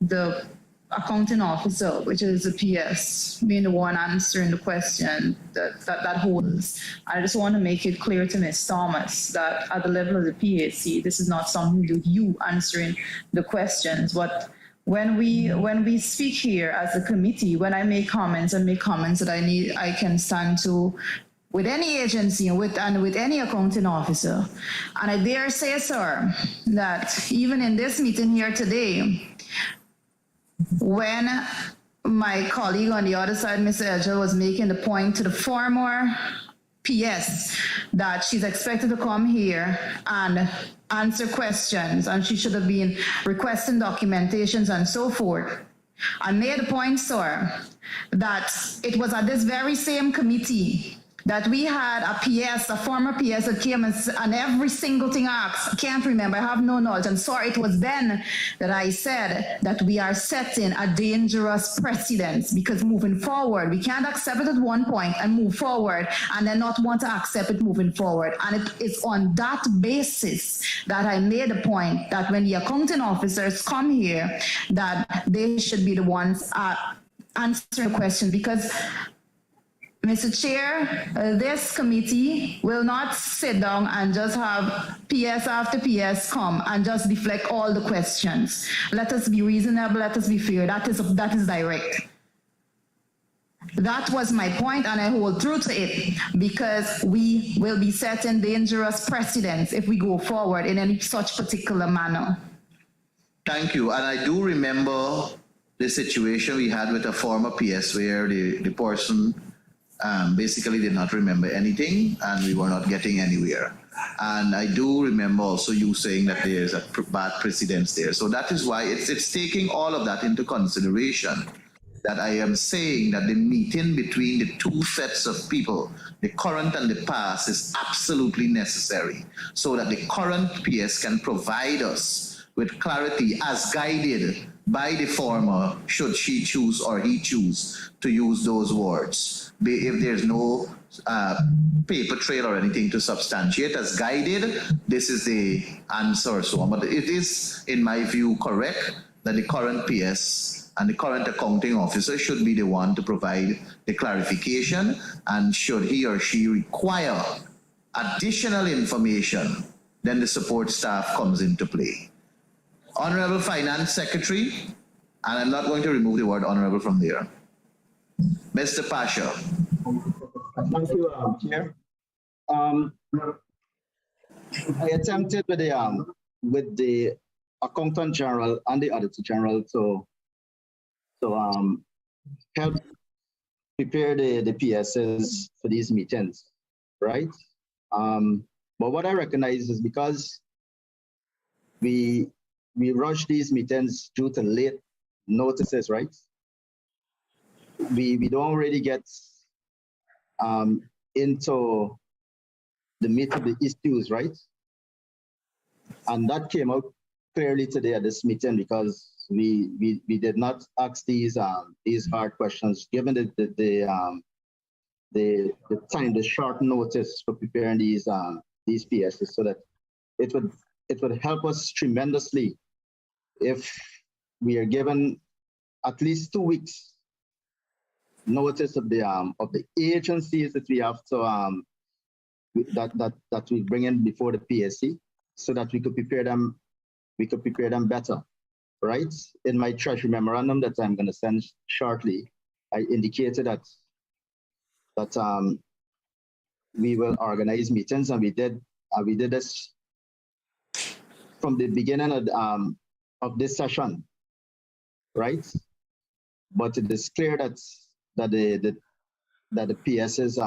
the accounting officer, which is the PS, being the one answering the question that holds. I just want to make it clear to Ms. Thomas that at the level of the PAC, this is not something to do you answering the questions, but when we speak here as a committee, when I make comments, that I can stand to with any agency and with any accounting officer. And I dare say, sir, that even in this meeting here today, when my colleague on the other side, Mr. Edgell, was making the point to the former PS that she's expected to come here and answer questions, and she should have been requesting documentations and so forth. I made the point, sir, that it was at this very same committee that we had a PS, a former PS that came and every single thing asked, I can't remember, I have no knowledge. And sorry, it was then that I said that we are setting a dangerous precedent, because moving forward, we can't accept it at one point and move forward and then not want to accept it moving forward. And it's on that basis that I made a point that when the accounting officers come here, that they should be the ones answering the questions, because Mr. Chair, this committee will not sit down and just have PS after PS come and just deflect all the questions. Let us be reasonable, let us be fair. That is direct. That was my point, and I hold true to it, because we will be setting dangerous precedents if we go forward in any such particular manner. Thank you. And I do remember the situation we had with a former PS where the person basically did not remember anything and we were not getting anywhere. And I do remember also you saying that there's a bad precedence there. So that is why it's taking all of that into consideration that I am saying that the meeting between the two sets of people, the current and the past, is absolutely necessary so that the current PS can provide us with clarity as guided by the former, should she choose or he choose to use those words. If there's no paper trail or anything to substantiate, as guided, this is the answer, so on. But it is, in my view, correct that the current PS and the current accounting officer should be the one to provide the clarification, and should he or she require additional information, then the support staff comes into play. Honorable Finance Secretary, and I'm not going to remove the word honorable from there. Mr. Pasha. Thank you, Chair. I attempted with the Accountant General and the Auditor General to help prepare the PSs for these meetings, right? But what I recognize is because we rush these meetings due to late notices, right? We don't really get into the meat of the issues, right? And that came out clearly today at this meeting, because we did not ask these hard questions, given the time, the short notice for preparing these PSs, so that it would help us tremendously if we are given at least 2 weeks notice of the agencies that we have to that we bring in before the PSC, so that we could prepare them better, right? In my treasury memorandum that I'm going to send shortly, I indicated that we will organize meetings, and we did this from the beginning of this session, right? But it is clear that the PSs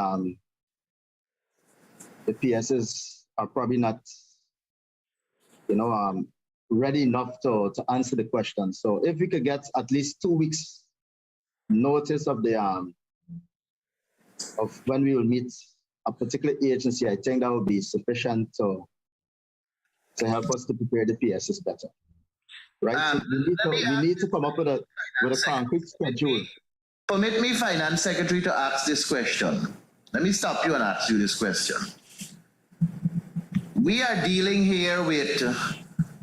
are probably not, ready enough to answer the question. So if we could get at least 2 weeks notice of of when we will meet a particular agency, I think that would be sufficient to help us to prepare the PSs better, right? So we need to come up with a concrete schedule. Permit me, Finance Secretary, to ask this question. Let me stop you and ask you this question. We are dealing here with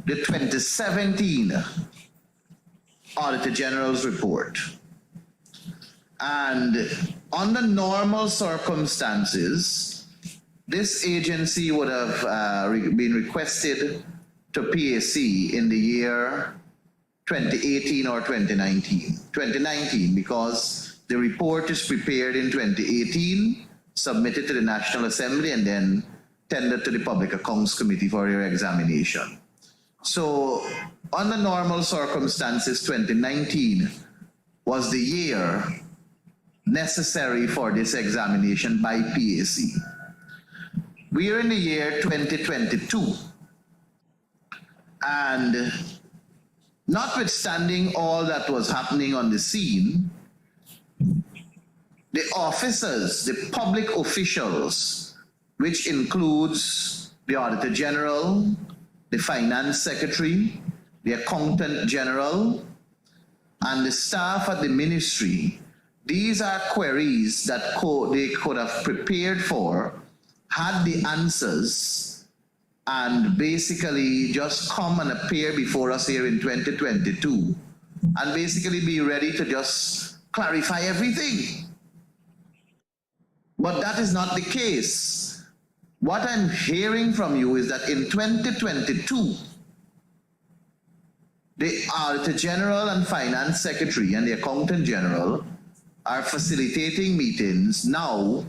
the 2017 Auditor General's report. And under normal circumstances, this agency would have been requested to PAC in the year 2018 or 2019. 2019, because the report is prepared in 2018, submitted to the National Assembly, and then tendered to the Public Accounts Committee for your examination. So under normal circumstances, 2019 was the year necessary for this examination by PAC. We are in the year 2022, and notwithstanding all that was happening on the scene, the officers, the public officials, which includes the Auditor General, the Finance Secretary, the Accountant General, and the staff at the ministry, these are queries that they could have prepared for, had the answers, and basically just come and appear before us here in 2022 and basically be ready to just clarify everything. But that is not the case. What I'm hearing from you is that in 2022, the Auditor General and Finance Secretary and the Accountant General are facilitating meetings now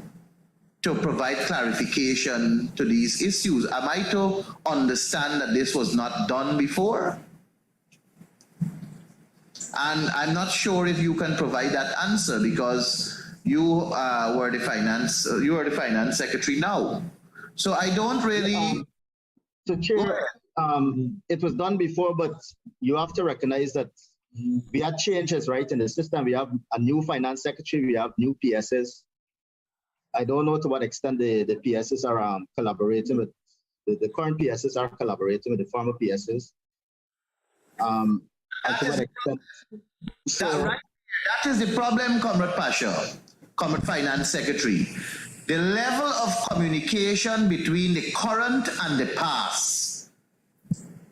to provide clarification to these issues. Am I to understand that this was not done before? And I'm not sure if you can provide that answer, because you were the finance secretary now. So I don't really. So Chair, it was done before, but you have to recognize that we had changes, right, in the system. We have a new finance secretary, we have new PSs. I don't know to what extent the PSs are collaborating with, the current PSs are collaborating with the former PSs. And to what extent. So, that is the problem, Comrade Pasha, Comrade Finance Secretary. The level of communication between the current and the past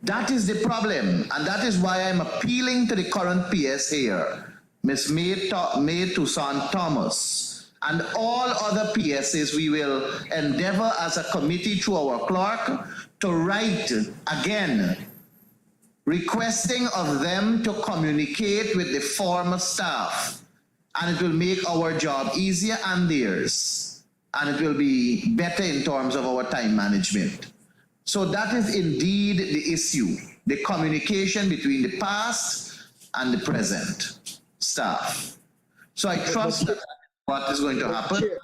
That is the problem, and that is why I'm appealing to the current PS here, Ms. May Toussaint Thomas, and all other PSs. We will endeavor as a committee through our clerk to write again, requesting of them to communicate with the former staff, and it will make our job easier and theirs, and it will be better in terms of our time management. So that is indeed the issue, the communication between the past and the present staff. So I trust that what is going to happen. Chair,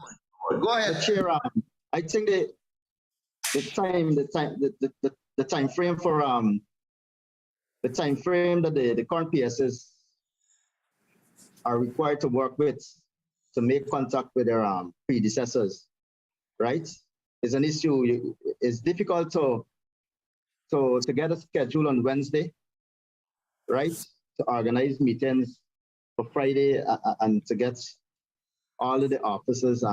go ahead. Chair, I think the time frame for the time frame that the current PSs are required to work with to make contact with their predecessors, right? Is an issue. It's difficult to get a schedule on Wednesday, right? To organize meetings for Friday and to get all of the officers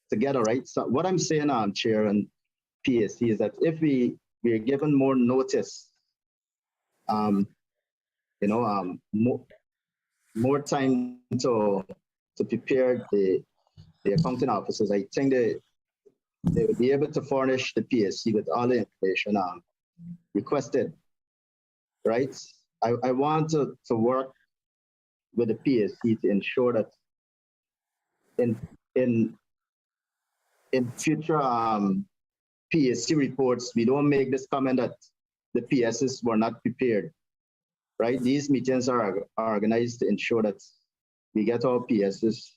together, right? So what I'm saying, Chair and PSC, is that if we are given more notice, more time to prepare the accounting officers, I think they will be able to furnish the PSC with all the information requested, right? I want to work with the PSC to ensure that in future PSC reports, we don't make this comment that the PSs were not prepared, right? These meetings are organized to ensure that we get our PSs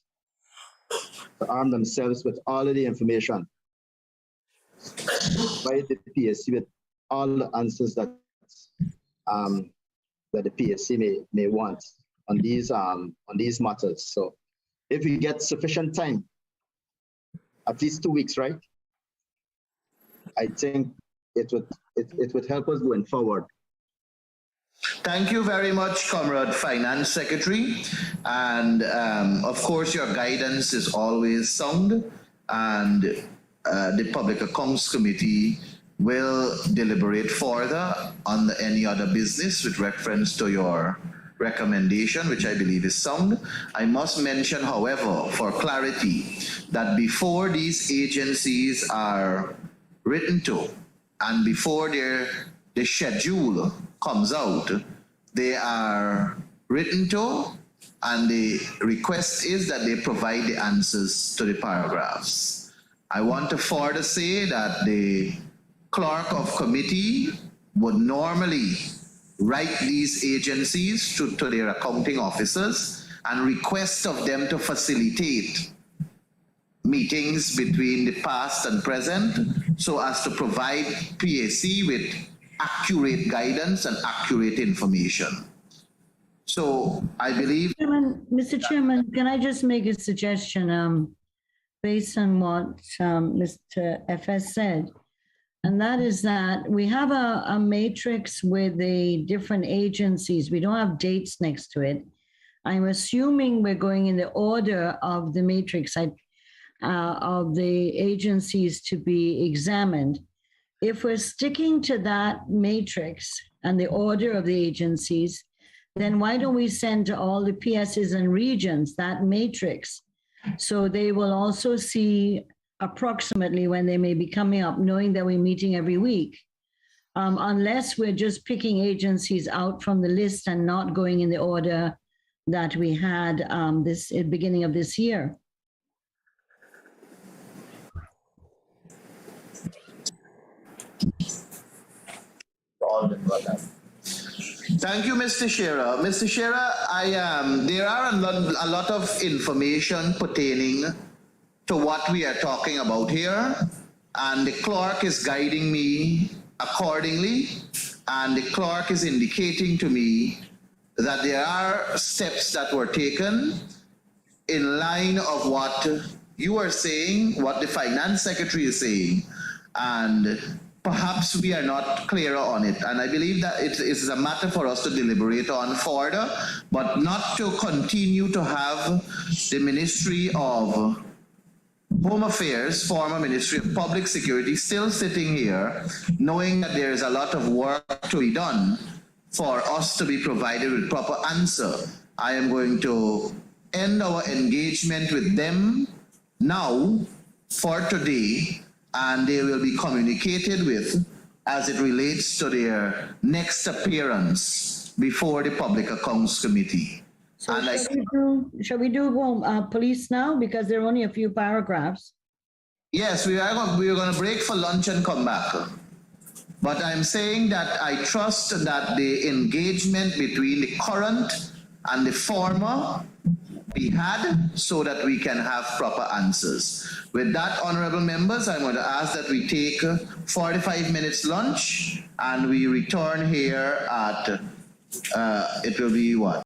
to arm themselves with all of the information, by the PSC with all the answers that that the PSC may want on these matters. So if we get sufficient time, at least 2 weeks, right? I think it would help us going forward. Thank you very much, Comrade Finance Secretary. And of course, your guidance is always sound, and the Public Accounts Committee will deliberate further on any other business with reference to your recommendation, which I believe is sound. I must mention, however, for clarity, that before these agencies are written to and before the schedule comes out, they are written to, and the request is that they provide the answers to the paragraphs. I want to further say that the clerk of committee would normally write these agencies to their accounting officers and request of them to facilitate meetings between the past and present so as to provide PAC with accurate guidance and accurate information. So I believe... Mr. Chairman, can I just make a suggestion based on what Mr. FS said? And that is that we have a matrix with the different agencies. We don't have dates next to it. I'm assuming we're going in the order of the matrix of the agencies to be examined. If we're sticking to that matrix and the order of the agencies, then why don't we send to all the PSs and regions that matrix, so they will also see approximately when they may be coming up, knowing that we're meeting every week, unless we're just picking agencies out from the list and not going in the order that we had this at the beginning of this year. Thank you, Mr. Shearer. Mr. Shearer, there are a lot of information pertaining to what we are talking about here, and the clerk is guiding me accordingly, and the clerk is indicating to me that there are steps that were taken in line of what you are saying, what the Finance Secretary is saying, and perhaps we are not clearer on it. And I believe that it is a matter for us to deliberate on further, but not to continue to have the Ministry of Home Affairs, former Ministry of Public Security, still sitting here, knowing that there is a lot of work to be done for us to be provided with proper answer. I am going to end our engagement with them now for today, and they will be communicated with as it relates to their next appearance before the Public Accounts Committee. So And shall we do police now, because there are only a few paragraphs? yes, we are going to break for lunch and come back. But I'm saying that I trust that the engagement between the current and the former be had so that we can have proper answers. With that, honorable members, I'm going to ask that we take 45 minutes lunch and we return here at, it will be what?